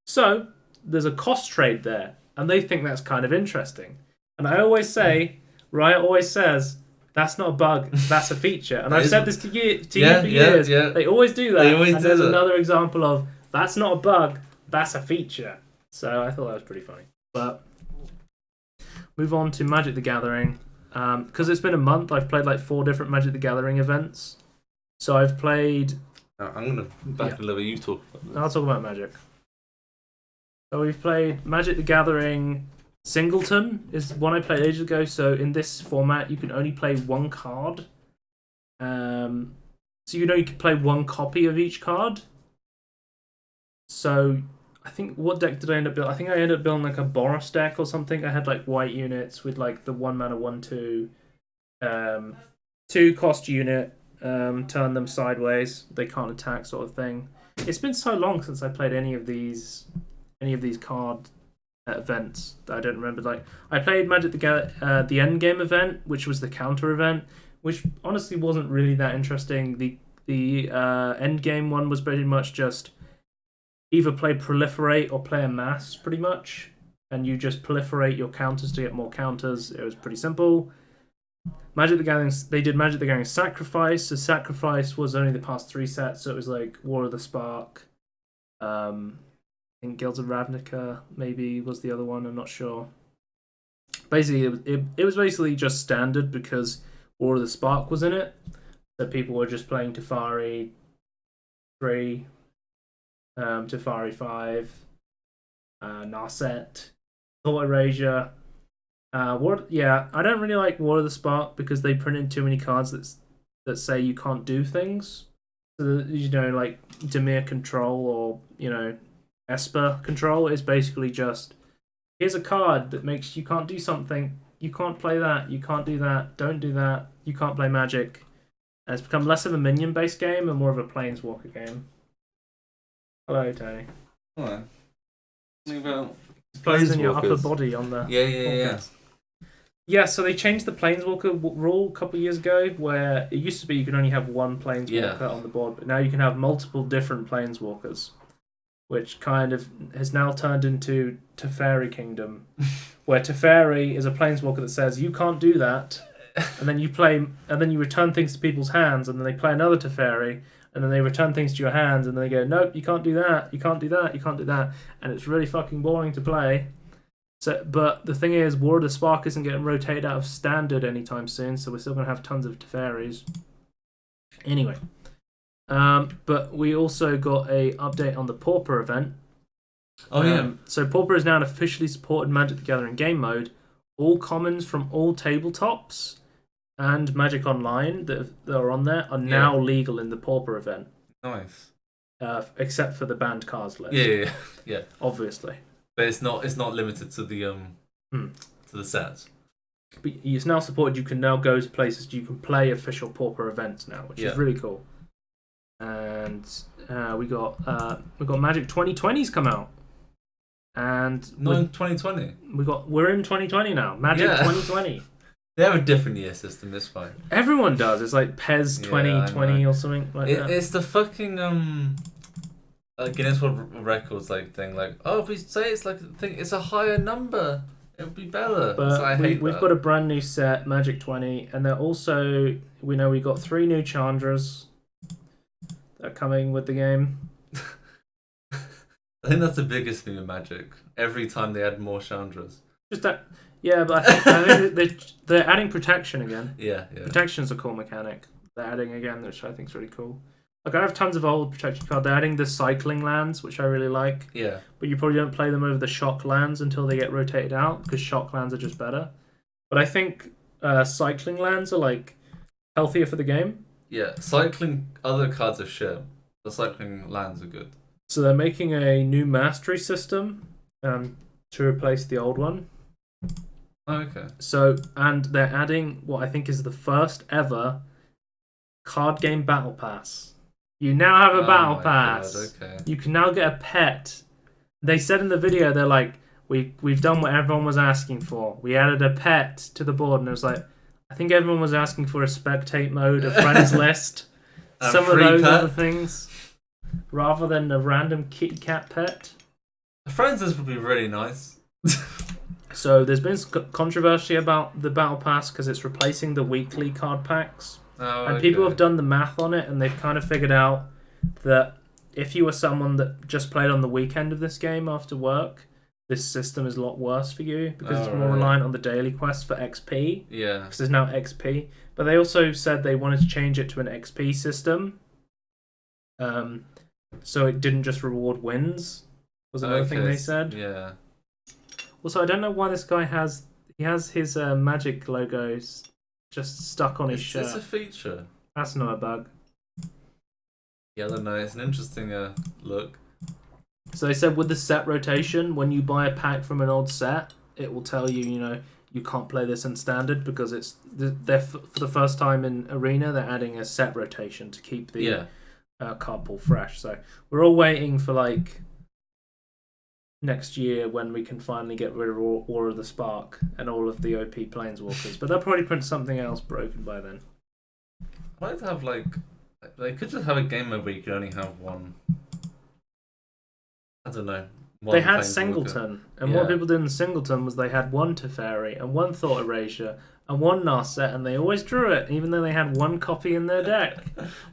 So, there's a cost trade there, and they think that's kind of interesting. And I always say, Riot always says, that's not a bug, that's a feature. And I've said this to you for years. Yeah. They always do that. They always and do there's that. another example of, that's not a bug, that's a feature. So I thought that was pretty funny. But, move on to Magic the Gathering. Because it's been a month, I've played like 4 different Magic the Gathering events. So I've played... I'm going to back a little bit, you talk about this. I'll talk about Magic. So we've played Magic the Gathering Singleton is one I played ages ago. So in this format, you can only play 1 card. So you can play 1 copy of each card. So I think, what deck did I end up building? I think I ended up building like a Boros deck or something. I had like white units with like the 1 mana 1/2, 2 cost unit, turn them sideways. They can't attack, sort of thing. It's been so long since I played any of these card events that I don't remember. Like I played Magic the Endgame event, which was the counter event, which honestly wasn't really that interesting. The Endgame one was pretty much just either play Proliferate or play Amass, pretty much, and you just proliferate your counters to get more counters. It was pretty simple. Magic the Gathering, they did Magic the Gathering Sacrifice. So Sacrifice was only the past 3 sets, so it was like War of the Spark, I think Guilds of Ravnica maybe was the other one, I'm not sure. Basically, it was basically just standard because War of the Spark was in it. So people were just playing Teferi 3, Teferi 5, Narset, Thought Erasure, I don't really like War of the Spark because they printed too many cards that say you can't do things. So like Dimir control or Esper control is basically just here's a card that makes you can't do something, you can't play that, you can't do that, don't do that, you can't play Magic. And it's become less of a minion based game and more of a Planeswalker game. Hello, Tony. Hello. Something about Planes your upper body on the yeah. Yeah, so they changed the Planeswalker rule a couple of years ago, where it used to be you could only have one Planeswalker on the board, but now you can have multiple different Planeswalkers, which kind of has now turned into Teferi Kingdom, where Teferi is a Planeswalker that says you can't do that, and then you return things to people's hands, and then they play another Teferi, and then they return things to your hands, and they go, nope, you can't do that, you can't do that, you can't do that, and it's really fucking boring to play. So, but the thing is, War of the Spark isn't getting rotated out of Standard anytime soon, so we're still going to have tons of Teferis. Anyway. But we also got a update on the Pauper event. So Pauper is now an officially supported Magic the Gathering game mode. All commons from all tabletops and Magic Online that are on there are now legal in the Pauper event. Nice. Except for the banned cards list. Yeah. Obviously. But it's not limited to the to the sets. But it's now supported. You can now go to places you can play official Pauper events now, which is really cool. And we got Magic 2020's come out, and not in 2020. We're in 2020 now. Magic 2020. They have a different year system. It's fine. Everyone does. It's like PES 2020 or something like that. It's the fucking Guinness World Records thing. Like, oh, if we say it's like it's a higher number, it would be better. But we've got a brand new set, Magic 20, and they're also we got 3 new Chandras that are coming with the game. I think that's the biggest thing in Magic. Every time they add more Chandras. Just that, yeah. But I think they're adding protection again. Yeah. Protection's a cool mechanic. They're adding again, which I think is really cool. Like, I have tons of old protection cards. They're adding the cycling lands, which I really like. Yeah. But you probably don't play them over the shock lands until they get rotated out, because shock lands are just better. But I think cycling lands are, healthier for the game. Yeah, cycling other cards are shit. The cycling lands are good. So they're making a new mastery system to replace the old one. Oh, okay. So, and they're adding what I think is the first ever card game battle pass. You now have a battle pass. God, okay. You can now get a pet. They said in the video, they're like, we've done what everyone was asking for. We added a pet to the board, and it was like, I think everyone was asking for a spectate mode, a friends list, some of those other things, rather than a random kitty cat pet. A friends list would be really nice. So there's been controversy about the battle pass because it's replacing the weekly card packs. And people have done the math on it, and they've kind of figured out that if you were someone that just played on the weekend of this game after work, this system is a lot worse for you because it's more reliant on the daily quest for XP. Yeah. Because there's now XP. But they also said they wanted to change it to an XP system. So it didn't just reward wins, was another thing they said. Yeah. Also, I don't know why this guy has his Magic logos just stuck on his shirt. It's a feature. That's not a bug. Yeah, I don't know. It's an interesting look. So they said with the set rotation, when you buy a pack from an old set, it will tell you, you can't play this in standard because they're for the first time in Arena, they're adding a set rotation to keep the card pool fresh. So we're all waiting for next year when we can finally get rid of War of the Spark and all of the OP Planeswalkers. But they'll probably print something else broken by then. I'd like to have they could just have a game mode where you could only have one. I don't know. They had Singleton, and what people did in Singleton was they had one Teferi and one Thought Erasure and one Narset, and they always drew it, even though they had one copy in their deck.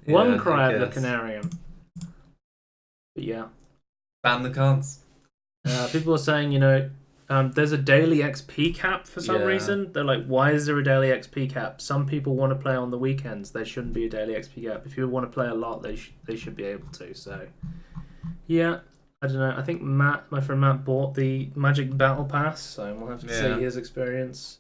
One Cry of the Canarium. But yeah. Ban the cards. People are saying, there's a daily XP cap for some reason. They're like, why is there a daily XP cap? Some people want to play on the weekends. There shouldn't be a daily XP cap. If you want to play a lot, they should be able to. So, yeah. I don't know. I think my friend Matt, bought the Magic Battle Pass, so we'll have to see his experience.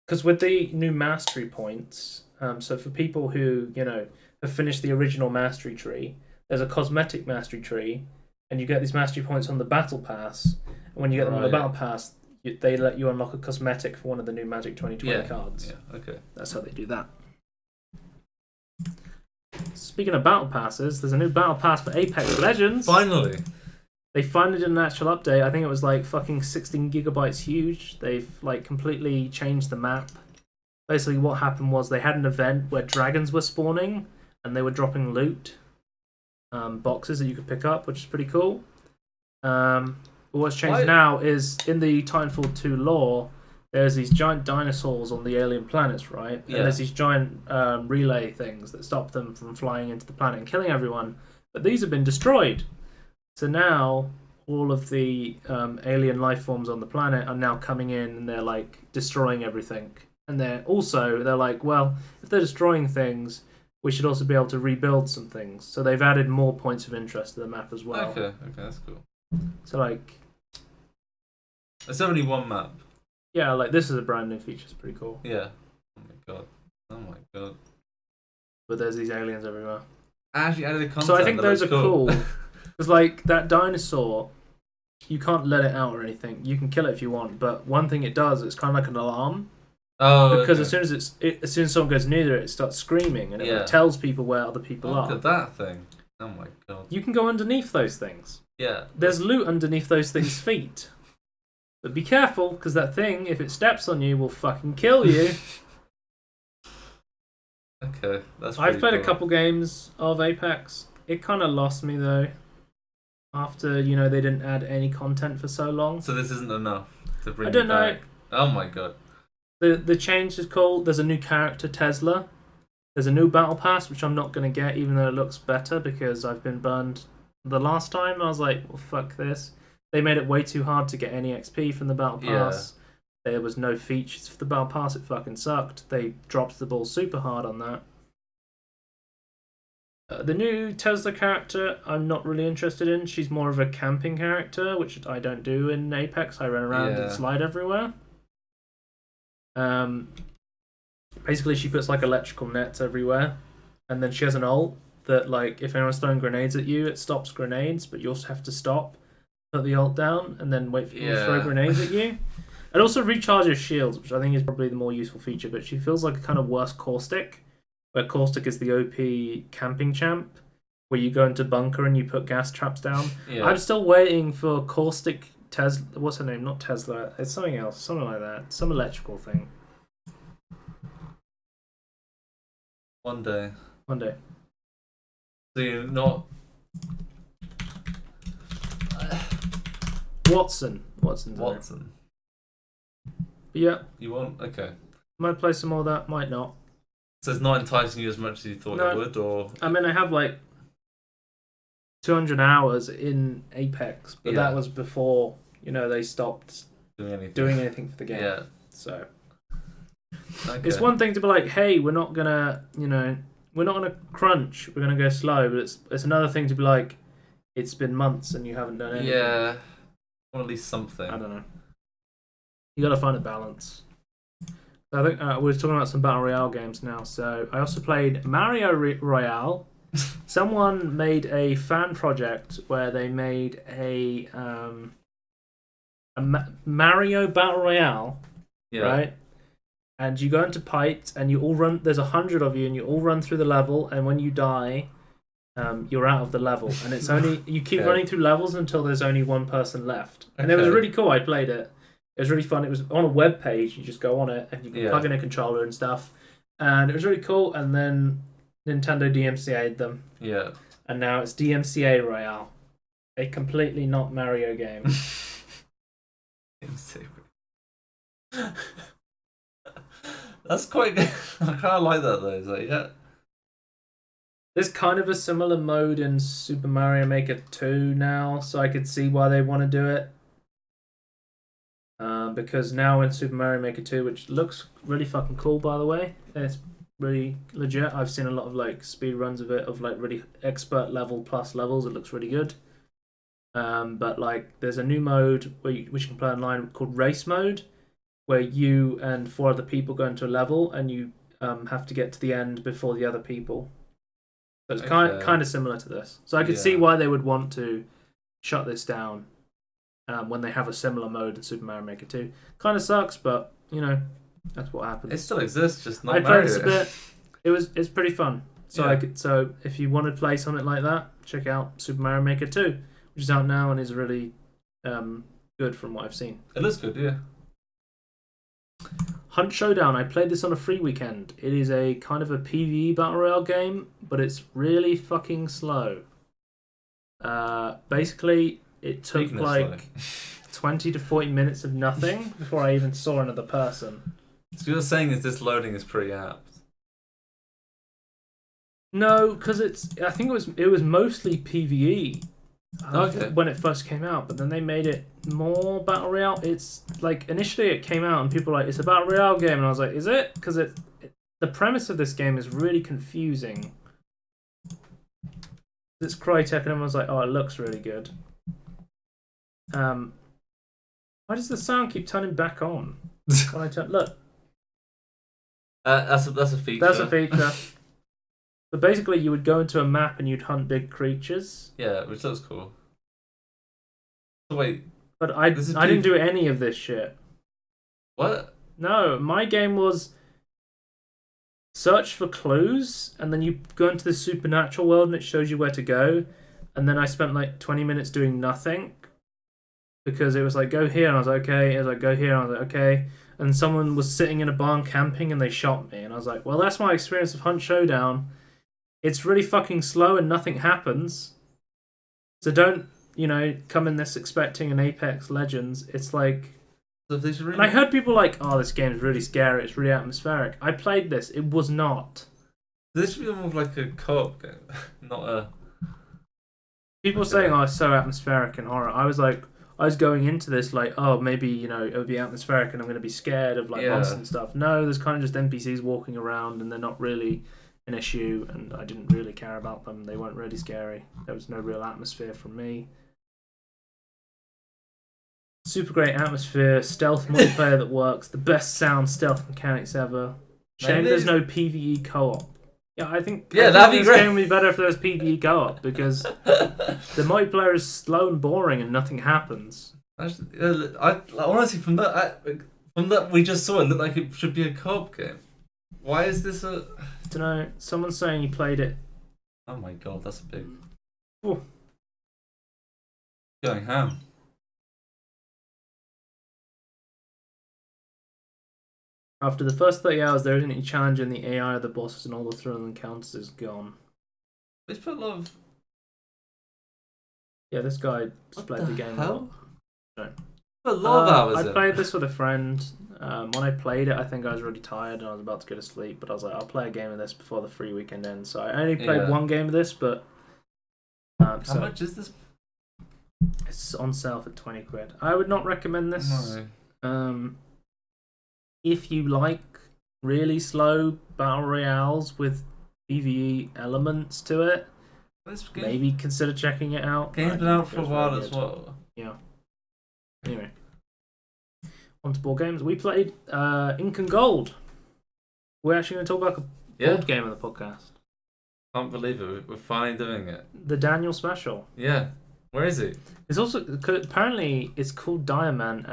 Because with the new mastery points, so for people who have finished the original mastery tree, there's a cosmetic mastery tree, and you get these mastery points on the Battle Pass. And when you get them on the Battle Pass, they let you unlock a cosmetic for one of the new Magic 2020 cards. Yeah, okay. That's how they do that. Speaking of Battle Passes, there's a new Battle Pass for Apex Legends. Finally! They finally did an actual update. I think it was like fucking 16 gigabytes huge. They've like completely changed the map. Basically what happened was they had an event where dragons were spawning and they were dropping loot boxes that you could pick up, which is pretty cool. But what's changed now is in the Titanfall 2 lore, there's these giant dinosaurs on the alien planets, right? And there's these giant relay things that stop them from flying into the planet and killing everyone. But these have been destroyed. So now all of the alien life forms on the planet are now coming in and they're like destroying everything. And they're like, well, if they're destroying things, we should also be able to rebuild some things. So they've added more points of interest to the map as well. Okay, that's cool. So like, there's only one map. Yeah, like this is a brand new feature. It's pretty cool. Yeah. Oh my god. But there's these aliens everywhere. I actually added the content. So I think those are cool. Because like that dinosaur, you can't let it out or anything. You can kill it if you want, but one thing it does, it's kind of like an alarm. Oh. Because as soon as someone goes near it starts screaming and it tells people where other people are. Look at that thing. Oh my god. You can go underneath those things. Yeah. There's loot underneath those things' feet. But be careful, because that thing, if it steps on you, will fucking kill you. Okay, that's I've played cool. a couple games of Apex. It kind of lost me though. After they didn't add any content for so long. So this isn't enough to bring. I don't know. Oh my god. The change is cool. There's a new character, Tesla. There's a new battle pass, which I'm not going to get, even though it looks better, because I've been burned the last time. I was like, well, fuck this. They made it way too hard to get any XP from the battle pass. Yeah. There was no features for the battle pass. It fucking sucked. They dropped the ball super hard on that. The new Tesla character, I'm not really interested in. She's more of a camping character, which I don't do in Apex. I run around and slide everywhere. Basically, she puts like electrical nets everywhere, and then she has an ult that, like, if anyone's throwing grenades at you, it stops grenades, but you also have to stop, put the ult down, and then wait for people to throw grenades at you. It also recharges shields, which I think is probably the more useful feature, but she feels like a kind of worse Caustic, where Caustic is the OP camping champ, where you go into bunker and you put gas traps down. Yeah. I'm still waiting for Caustic Tesla. What's her name? Not Tesla. It's something else. Something like that. Some electrical thing. One day. So you're not... Watson. Watson. Yeah. You want? Okay. Might play some more of that, might not. So it's not enticing you as much as you thought it would, or? I mean, I have like 200 hours in Apex, but that was before, they stopped doing anything for the game. Yeah. So it's one thing to be like, hey, we're not gonna crunch, we're gonna go slow, but it's another thing to be like, it's been months and you haven't done anything. Yeah. Or at least something. I don't know. You gotta find a balance. I think we're talking about some Battle Royale games now. So I also played Mario Royale. Someone made a fan project where they made a Mario Battle Royale, right? And you go into pipes and you all run. There's 100 of you, and you all run through the level. And when you die, you're out of the level. And it's only you keep running through levels until there's only one person left. And it was really cool. I played it. It was really fun. It was on a web page. You just go on it and you can plug in a controller and stuff. And it was really cool. And then Nintendo DMCA'd them. Yeah. And now it's DMCA Royale. A completely not Mario game. That's quite good. I kind of like that though. It's like, There's kind of a similar mode in Super Mario Maker 2 now. So I could see why they want to do it. Because now in Super Mario Maker 2, which looks really fucking cool, by the way, it's really legit. I've seen a lot of like speed runs of it, of like really expert level plus levels. It looks really good. But like, there's a new mode which you can play online called race mode, where you and 4 other people go into a level and you have to get to the end before the other people. So it's kind of similar to this. So I could see why they would want to shut this down when they have a similar mode in Super Mario Maker 2. Kind of sucks, but you know, that's what happens. It still exists, just not I Mario. played this a bit. It's pretty fun. So so if you want to play something like that, check out Super Mario Maker 2, which is out now and is really good from what I've seen. It looks good, yeah. Hunt Showdown. I played this on a free weekend. It is a kind of a PvE battle royale game, but it's really fucking slow. Basically, it took like 20 to 40 minutes of nothing before I even saw another person. So you're saying that this loading is pretty apt? No, because I think it was mostly PvE when it first came out, but then they made it more battle royale. It's like initially it came out and people were like, it's a battle royale game, and I was like, is it? Because the premise of this game is really confusing. It's Crytek, and everyone's like, oh, it looks really good. Why does the sound keep turning back on when I turn? Look, that's a feature. That's a feature. But basically, you would go into a map and you'd hunt big creatures. Yeah, which looks cool. So wait, but I didn't do any of this shit. What? No, my game was search for clues, and then you go into the supernatural world and it shows you where to go. And then I spent like 20 minutes doing nothing because it was like, go here, and I was like, okay. It was like, go here, and I was like, okay. And someone was sitting in a barn camping and they shot me, and I was like, well, that's my experience of Hunt Showdown. It's really fucking slow and nothing happens. So don't, come in this expecting an Apex Legends. It's like... So really... And I heard people like, oh, this game's really scary, it's really atmospheric. I played this, it was not. This should be more like a co-op game, not a... People saying, oh, it's so atmospheric and horror. I was going into this like, oh, maybe, it would be atmospheric and I'm going to be scared of like monsters and stuff. No, there's kind of just NPCs walking around and they're not really an issue, and I didn't really care about them. They weren't really scary. There was no real atmosphere from me. Super great atmosphere, stealth multiplayer that works, the best sound stealth mechanics ever. Shame there's no PvE co-op. Yeah, I think that'd be this great. game would be better if there was PvE co-op, because the multiplayer is slow and boring and nothing happens. Actually, I honestly, from that we just saw, it looked like it should be a co-op game. Why is this a... I don't know. Someone's saying he played it. Oh my god, that's big. Ooh. Going ham. After the first 30 hours, there isn't any challenge in the AI of the bosses, and all the thrill and encounters is gone. It's put a lot of... Yeah, this guy played the game. Hell? No. A lot of hours. I played this with a friend. When I played it, I think I was really tired and I was about to go to sleep, but I was like, I'll play a game of this before the free weekend ends. So I only played one game of this, but... How much is this? It's on sale for 20 quid. I would not recommend this. No. If you like really slow battle royales with PvE elements to it, maybe consider checking it out. Game's been out for a while as well. Yeah. Anyway. On to board games. We played Ink and Gold. We're actually going to talk about a board game on the podcast. Can't believe it. We're finally doing it. The Daniel Special. Yeah. Where is it? It's also... Apparently, it's called Diamond,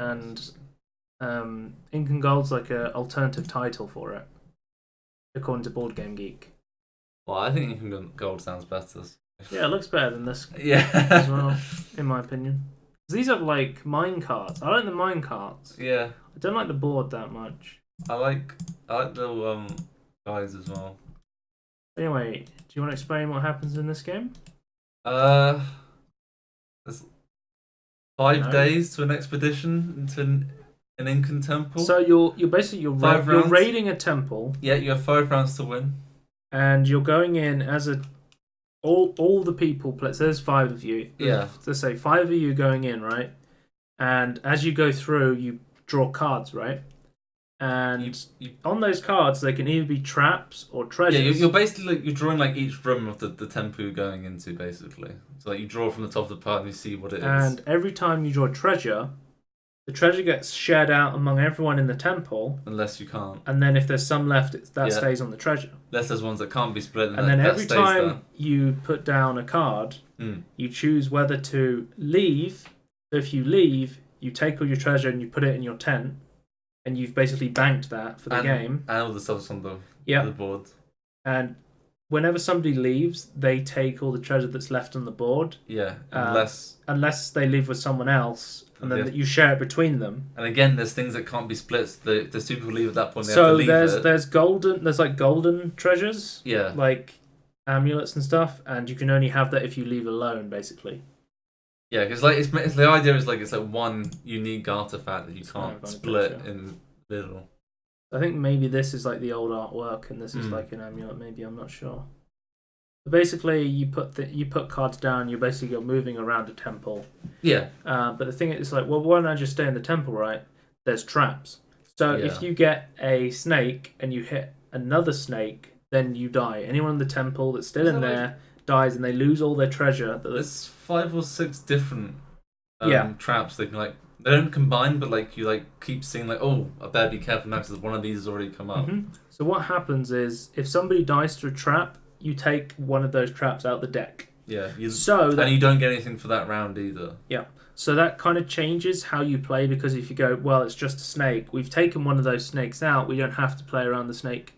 and Ink and Gold's like an alternative title for it, according to Board Game Geek. Well, I think Ink and Gold sounds better. Yeah, it looks better than this as well, in my opinion. These are like mine carts. I like the mine carts. Yeah. I don't like the board that much. I like the guys as well. Anyway, do you want to explain what happens in this game? There's 5 days to an expedition into an Incan temple. So you're basically raiding a temple. Yeah, you have 5 rounds to win. And you're going in as all the people. So there's 5 of you. Yeah. Let's say 5 of you going in, right? And as you go through, you draw cards, right? And on those cards, they can either be traps or treasures. Yeah, you're basically you're drawing like each room of the temple you're going into, basically. So like you draw from the top of the pile and you see what it is. And every time you draw a treasure, the treasure gets shared out among everyone in the temple. Unless you can't. And then if there's some left, that stays on the treasure. Unless there's ones that can't be split. And then every time you put down a card, you choose whether to leave. So if you leave, you take all your treasure and you put it in your tent. And you've basically banked that for the game. And all the stuff's on the board. And whenever somebody leaves, they take all the treasure that's left on the board. Yeah, unless they leave with someone else, and then you share it between them. And again, there's things that can't be split. There's two people leave at that point. They so have to leave there's golden treasures. Yeah, like amulets and stuff, and you can only have that if you leave alone, basically. Yeah, because like it's the idea is like it's like one unique artifact that you can't split in the middle. I think maybe this is like the old artwork, and this is like an amulet. Maybe, I'm not sure. But basically, you put cards down. You basically go moving around a temple. Yeah. But the thing is, like, well, why don't I just stay in the temple? Right? There's traps. So if you get a snake and you hit another snake, then you die. Anyone in the temple that's still in there dies, and they lose all their treasure. There's 5 or 6 different traps. They can like they don't combine, but like you like keep seeing like, oh, I better be careful now because one of these has already come up. Mm-hmm. So what happens is if somebody dies to a trap, you take one of those traps out the deck. Yeah. And you don't get anything for that round either. Yeah. So that kind of changes how you play, because if you go, well, it's just a snake, we've taken one of those snakes out, we don't have to play around the snake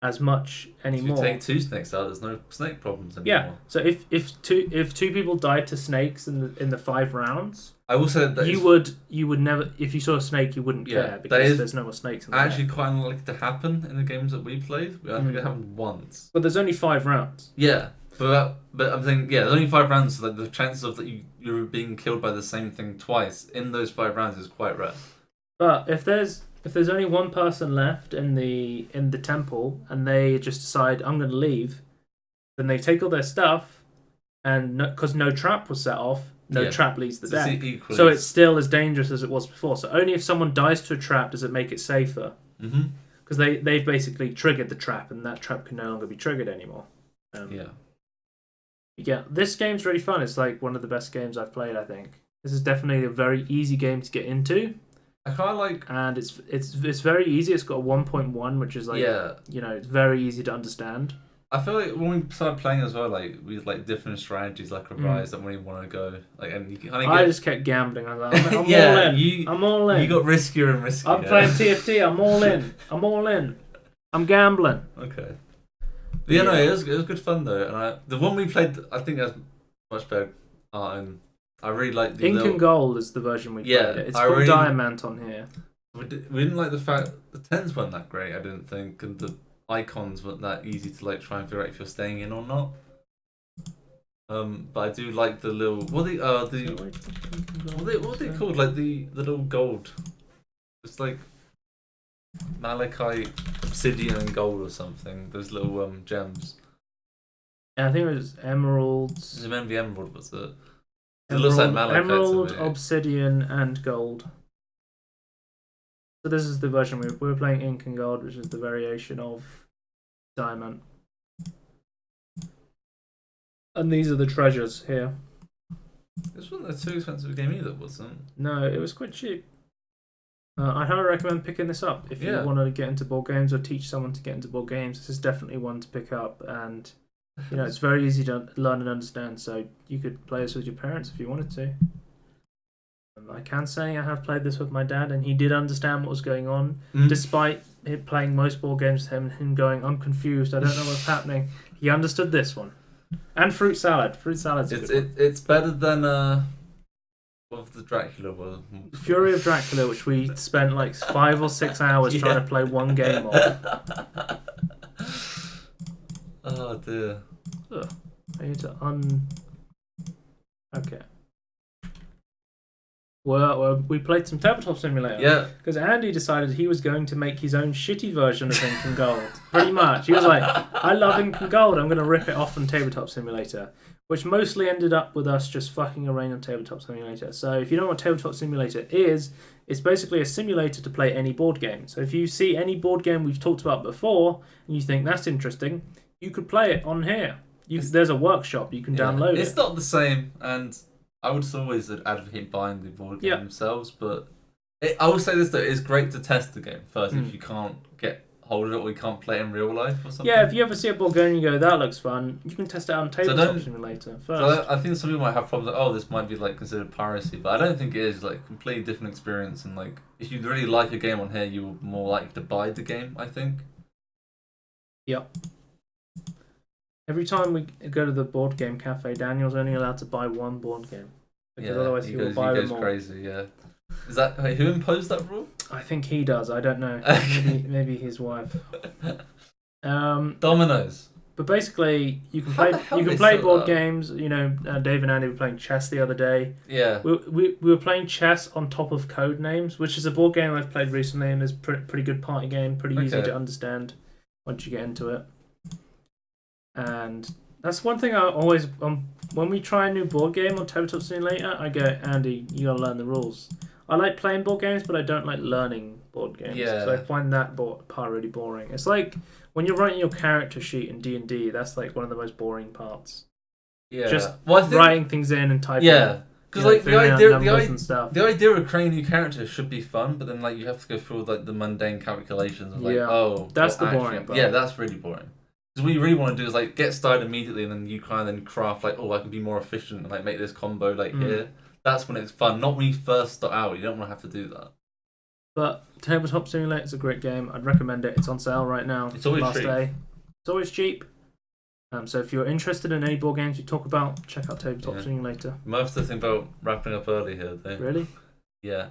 as much anymore. If you take 2 snakes out, there's no snake problems anymore. Yeah. So if two people died to snakes in the 5 rounds, I will say that you would never, if you saw a snake, you wouldn't care because there's no more snakes in the actually quite unlikely to happen in the games that we played. We only think it happened once. But there's only 5 rounds. Yeah. But I'm thinking, there's only 5 rounds, so like the chances of that you're being killed by the same thing twice in those 5 rounds is quite rare. But if there's only one person left in the temple and they just decide, I'm going to leave, then they take all their stuff, and because no trap was set off, no trap leaves the deck. So it's still as dangerous as it was before. So only if someone dies to a trap does it make it safer. Because they've basically triggered the trap, and that trap can no longer be triggered anymore. Yeah, this game's really fun. It's like one of the best games I've played, I think. This is definitely a very easy game to get into. I kind of like... And it's very easy. It's got a 1.1, which is like, it's very easy to understand. I feel like when we started playing as well, like, we had like different strategies like arise that we want to go. Like, and you kind of I just kept gambling. I was like, I'm all in. I'm all in. You got riskier and riskier. I'm playing TFT. I'm all in. I'm all in. I'm gambling. Okay. But no, it was good fun though. And the one we played, I think has much better art, and I really like the Ink and Gold is the version we played. It's called Diamant on here. We didn't like the fact the 10s weren't that great, I didn't think, and the icons weren't that easy to like try and figure out if you're staying in or not. But I do like the little what are they called? Like the little gold. It's like malachite, obsidian, and gold or something. Those little gems. Yeah, I think it was emeralds. I remember the emerald was it? It looks like malachite. Emerald, obsidian, and gold. So this is the version we were playing, Ink and Gold, which is the variation of Diamond. And these are the treasures here. This wasn't a too expensive a game either, wasn't it? No, it was quite cheap. I highly recommend picking this up if you want to get into board games or teach someone to get into board games. This is definitely one to pick up, and it's very easy to learn and understand. So you could play this with your parents if you wanted to. I can say I have played this with my dad, and he did understand what was going on, despite him playing most board games with him and him going, "I'm confused. I don't know what's happening." He understood this one, and Fruit Salad. Fruit Salad's a good one. It's better than what of the Dracula one? Fury of Dracula, which we spent like 5 or 6 hours trying to play one game of. Oh dear. Ugh. I need to Okay. Well, we played some Tabletop Simulator. Yeah. Because Andy decided he was going to make his own shitty version of Ink and Gold. Pretty much. He was like, I love Ink and Gold, I'm going to rip it off on Tabletop Simulator. Which mostly ended up with us just fucking around on Tabletop Simulator. So if you don't know what Tabletop Simulator is, it's basically a simulator to play any board game. So if you see any board game we've talked about before, and you think that's interesting, you could play it on here. There's a workshop, you can download it. It's not the same, and I would always advocate buying the board game themselves, but I will say this though, it's great to test the game first if you can't get hold of it or you can't play it in real life or something. Yeah, if you ever see a board game and you go, that looks fun, you can test it out on Tabletop Simulator first. So I think some people might have problems like, this might be like considered piracy, but I don't think it is. Like, a completely different experience, and like if you really like a game on here, you're more likely to buy the game, I think. Yep. Every time we go to the board game cafe, Daniel's only allowed to buy one board game. Because otherwise he will buy them all. He goes crazy, yeah. Is that who imposed that rule? I think he does. I don't know. Maybe his wife. Dominoes. But basically, you can play board games. You know, Dave and Andy were playing chess the other day. Yeah. We were playing chess on top of Code Names, which is a board game I've played recently, and is pretty good party game. Pretty easy to understand once you get into it. And that's one thing I always when we try a new board game on Tabletop Simulator, I go, Andy, you gotta learn the rules. I like playing board games, but I don't like learning board games. Yeah. So I find that part really boring. It's like when you're writing your character sheet in D&D, that's like one of the most boring parts. Yeah. Just writing things in and typing. Yeah. Because like the idea of creating a new character should be fun, but then like you have to go through like the mundane calculations of like that's the boring part. Yeah, that's really boring. Because what you really want to do is like get started immediately, and then you kind of then craft like, I can be more efficient and like make this combo like here. That's when it's fun. Not when you first start out. You don't want to have to do that. But Tabletop Simulator is a great game. I'd recommend it. It's on sale right now. It's always cheap. It's always cheap. So if you're interested in any board games we talk about, check out Tabletop Simulator. You might have to think about wrapping up early here, though. Really? Yeah.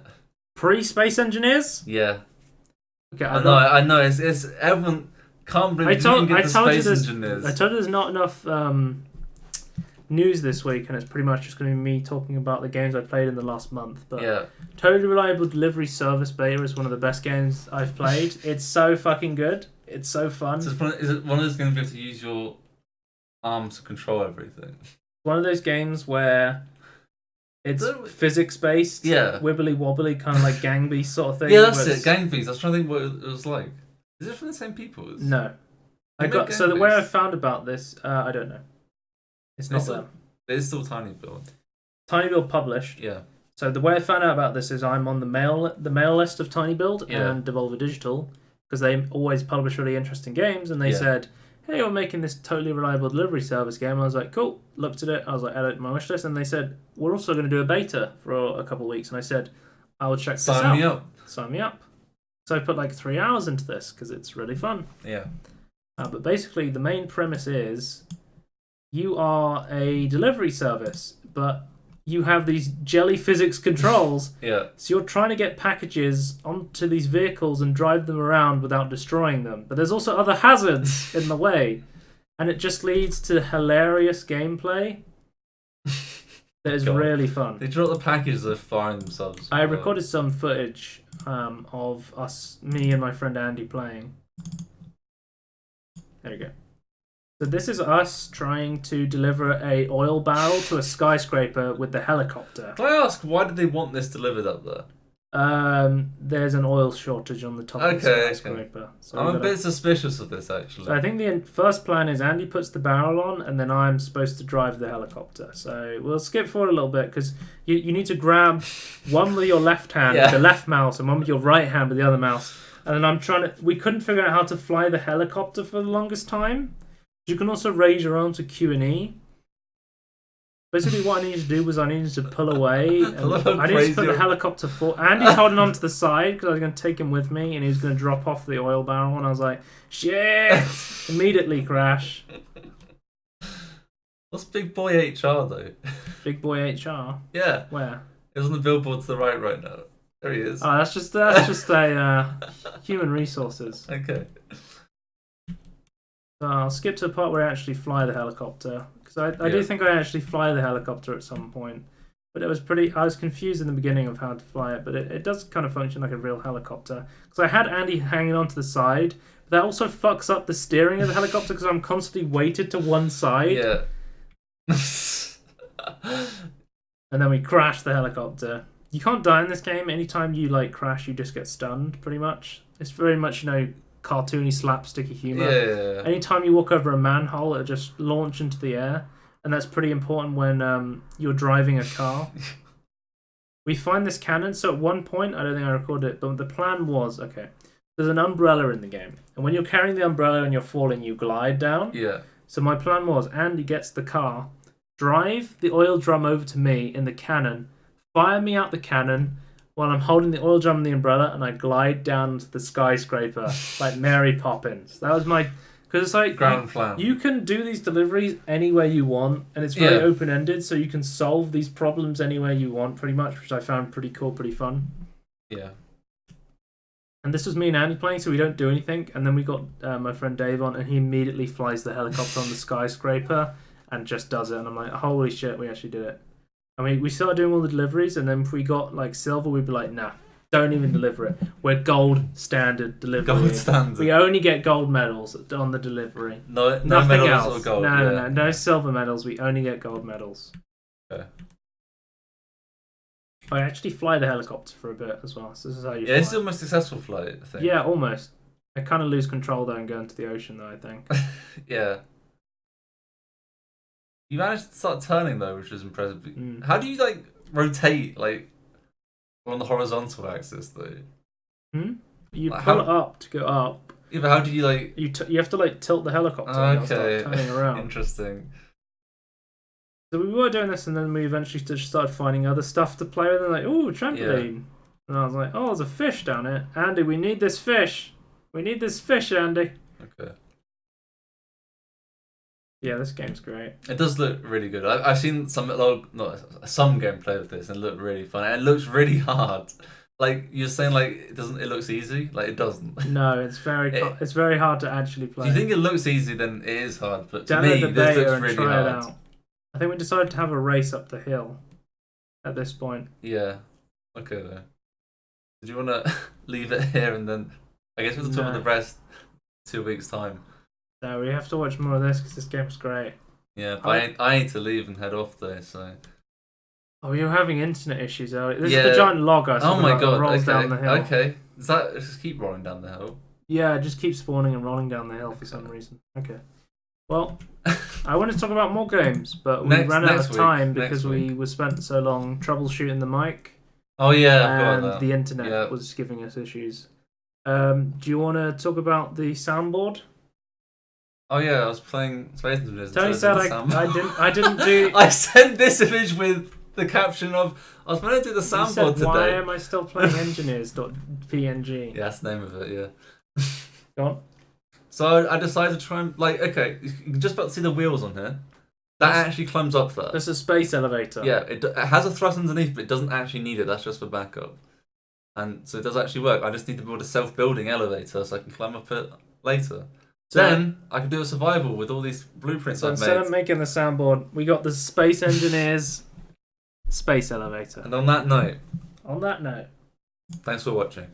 Pre-Space Engineers? Yeah. Okay. I know. It's everyone can't believe Space Engineers. I told you there's not enough news this week, and it's pretty much just going to be me talking about the games I played in the last month. But Totally Reliable Delivery Service Beta is one of the best games I've played. It's so fucking good. It's so fun. So is it one of those games you have to use your arms to control everything? One of those games where it's physics based, wibbly wobbly, kind of like Gang Beasts sort of thing. Yeah, that's it. Gang Beasts. I was trying to think what it was like. Is it from the same people? No. The way I found about this, I don't know. It's not them. It's still Tiny Build. Tiny Build published. Yeah. So the way I found out about this is I'm on the mail list of Tiny Build and Devolver Digital, because they always publish really interesting games, and they said, hey, we're making this Totally Reliable Delivery Service game. And I was like, cool. Looked at it. I was like, add it to my wish list. And they said, we're also going to do a beta for a couple of weeks. And I said, I will check this out. Sign me up. So I put like 3 hours into this because it's really fun. Yeah. But basically, the main premise is you are a delivery service, but you have these jelly physics controls. Yeah. So you're trying to get packages onto these vehicles and drive them around without destroying them. But there's also other hazards in the way. And it just leads to hilarious gameplay that is really fun. They drop the packages, they're firing themselves. I recorded some footage of me and my friend Andy playing. There we go. So this is us trying to deliver a oil barrel to a skyscraper with the helicopter. Can I ask, why did they want this delivered up there? There's an oil shortage on the top of the skyscraper. Okay. So I'm a bit suspicious of this, actually. So I think the first plan is Andy puts the barrel on, and then I'm supposed to drive the helicopter. So we'll skip forward a little bit, because you need to grab one with your left hand, with the left mouse, and one with your right hand with the other mouse. And then we couldn't figure out how to fly the helicopter for the longest time. You can also raise your arm to Q and E. Basically, what I needed to do was I needed to pull away. And I needed to put the helicopter forward. Andy's holding on to the side because I was going to take him with me, and he was going to drop off the oil barrel. And I was like, shit! Immediately crash. What's Big Boy HR, though? Big Boy HR? Yeah. Where? It's on the billboard to the right now. There he is. Oh, that's just a human resources. Okay. So I'll skip to the part where I actually fly the helicopter. Because I do think I actually fly the helicopter at some point. But it was pretty. I was confused in the beginning of how to fly it, but it does kind of function like a real helicopter. Because I had Andy hanging onto the side, but that also fucks up the steering of the helicopter because I'm constantly weighted to one side. Yeah. And then we crash the helicopter. You can't die in this game. Anytime you like crash, you just get stunned. Pretty much. It's very much cartoony, slapsticky humor. Yeah. Anytime you walk over a manhole, it'll just launch into the air. And that's pretty important when you're driving a car. We find this cannon, so at one point, I don't think I recorded it, but the plan was, okay, there's an umbrella in the game. And when you're carrying the umbrella and you're falling, you glide down. Yeah. So my plan was, Andy gets the car, drive the oil drum over to me in the cannon, fire me out the cannon while I'm holding the oil drum and the umbrella, and I glide down to the skyscraper like Mary Poppins. That was my... Because it's like, grand plan. You can do these deliveries anywhere you want, and it's very open-ended, so you can solve these problems anywhere you want, pretty much, which I found pretty cool, pretty fun. Yeah. And this was me and Andy playing, so we don't do anything, and then we got my friend Dave on, and he immediately flies the helicopter on the skyscraper and just does it, and I'm like, holy shit, we actually did it. I mean, we started doing all the deliveries, and then if we got like silver, we'd be like, nah. Don't even deliver it. We're gold standard delivery. Gold standard. We only get gold medals on the delivery. No Nothing medals else. or gold. No silver medals. We only get gold medals. Okay. I actually fly the helicopter for a bit as well. So this is how you fly. It's the most successful flight, I think. Yeah, almost. I kind of lose control though and go into the ocean though, I think. Yeah. You managed to start turning though, which is impressive. How do you rotate on the horizontal axis though? You pull it up to go up. Yeah, but how do you you have to tilt the helicopter and start turning around. Interesting. So we were doing this, and then we eventually just started finding other stuff to play with. And ooh, trampoline. Yeah. And I was like, oh, there's a fish down here, Andy. We need this fish. We need this fish, Andy. Okay. Yeah, this game's great. It does look really good. I've seen some gameplay of this and it looked really fun. And it looks really hard. Like you're saying, it looks easy. It doesn't. No, it's very hard to actually play. If you think it looks easy, then it is hard. But to download me, this looks really hard. Out. I think we decided to have a race up the hill. At this point. Yeah. Okay then. Did you want to leave it here and then? I guess we'll talk about the rest 2 weeks time. No, we have to watch more of this because this game's great. Yeah, but I need to leave and head off there, so... Oh, you're having internet issues earlier. This is the giant log I saw that rolls down the hill. Okay. Does that just keep rolling down the hill? Yeah, it just keeps spawning and rolling down the hill for some reason. Okay. Well, I wanted to talk about more games, but we ran out of time because we were spent so long troubleshooting the mic. Oh, yeah, and the internet was giving us issues. Do you want to talk about the soundboard? Oh yeah, I was playing Space Invaders. Tony said I didn't do... I sent this image with the caption of, I was meant to do the soundboard today. Why am I still playing engineers.png? Yeah, that's the name of it, yeah. Go on. So I decided to try and, okay, you can just about see the wheels on here. That actually climbs up first. That's a space elevator. Yeah, it has a thrust underneath, but it doesn't actually need it. That's just for backup. And so it does actually work. I just need to build a self-building elevator so I can climb up it later. Then I can do a survival with all these blueprints I've made. Instead of making the soundboard, we got the Space Engineers space elevator. And on that note, thanks for watching.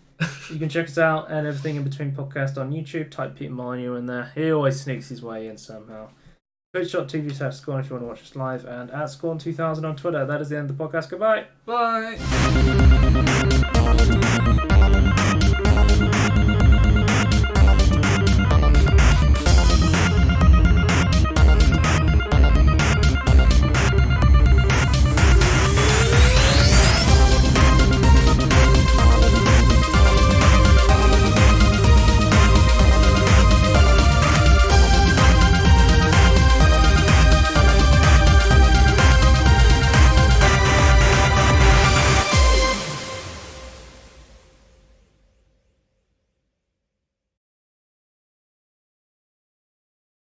You can check us out and everything in between podcast on YouTube. Type Peter Molyneux in there. He always sneaks his way in somehow. Twitch.tv/Scorn if you want to watch us live, and at Scorn2000 on Twitter. That is the end of the podcast. Goodbye. Bye.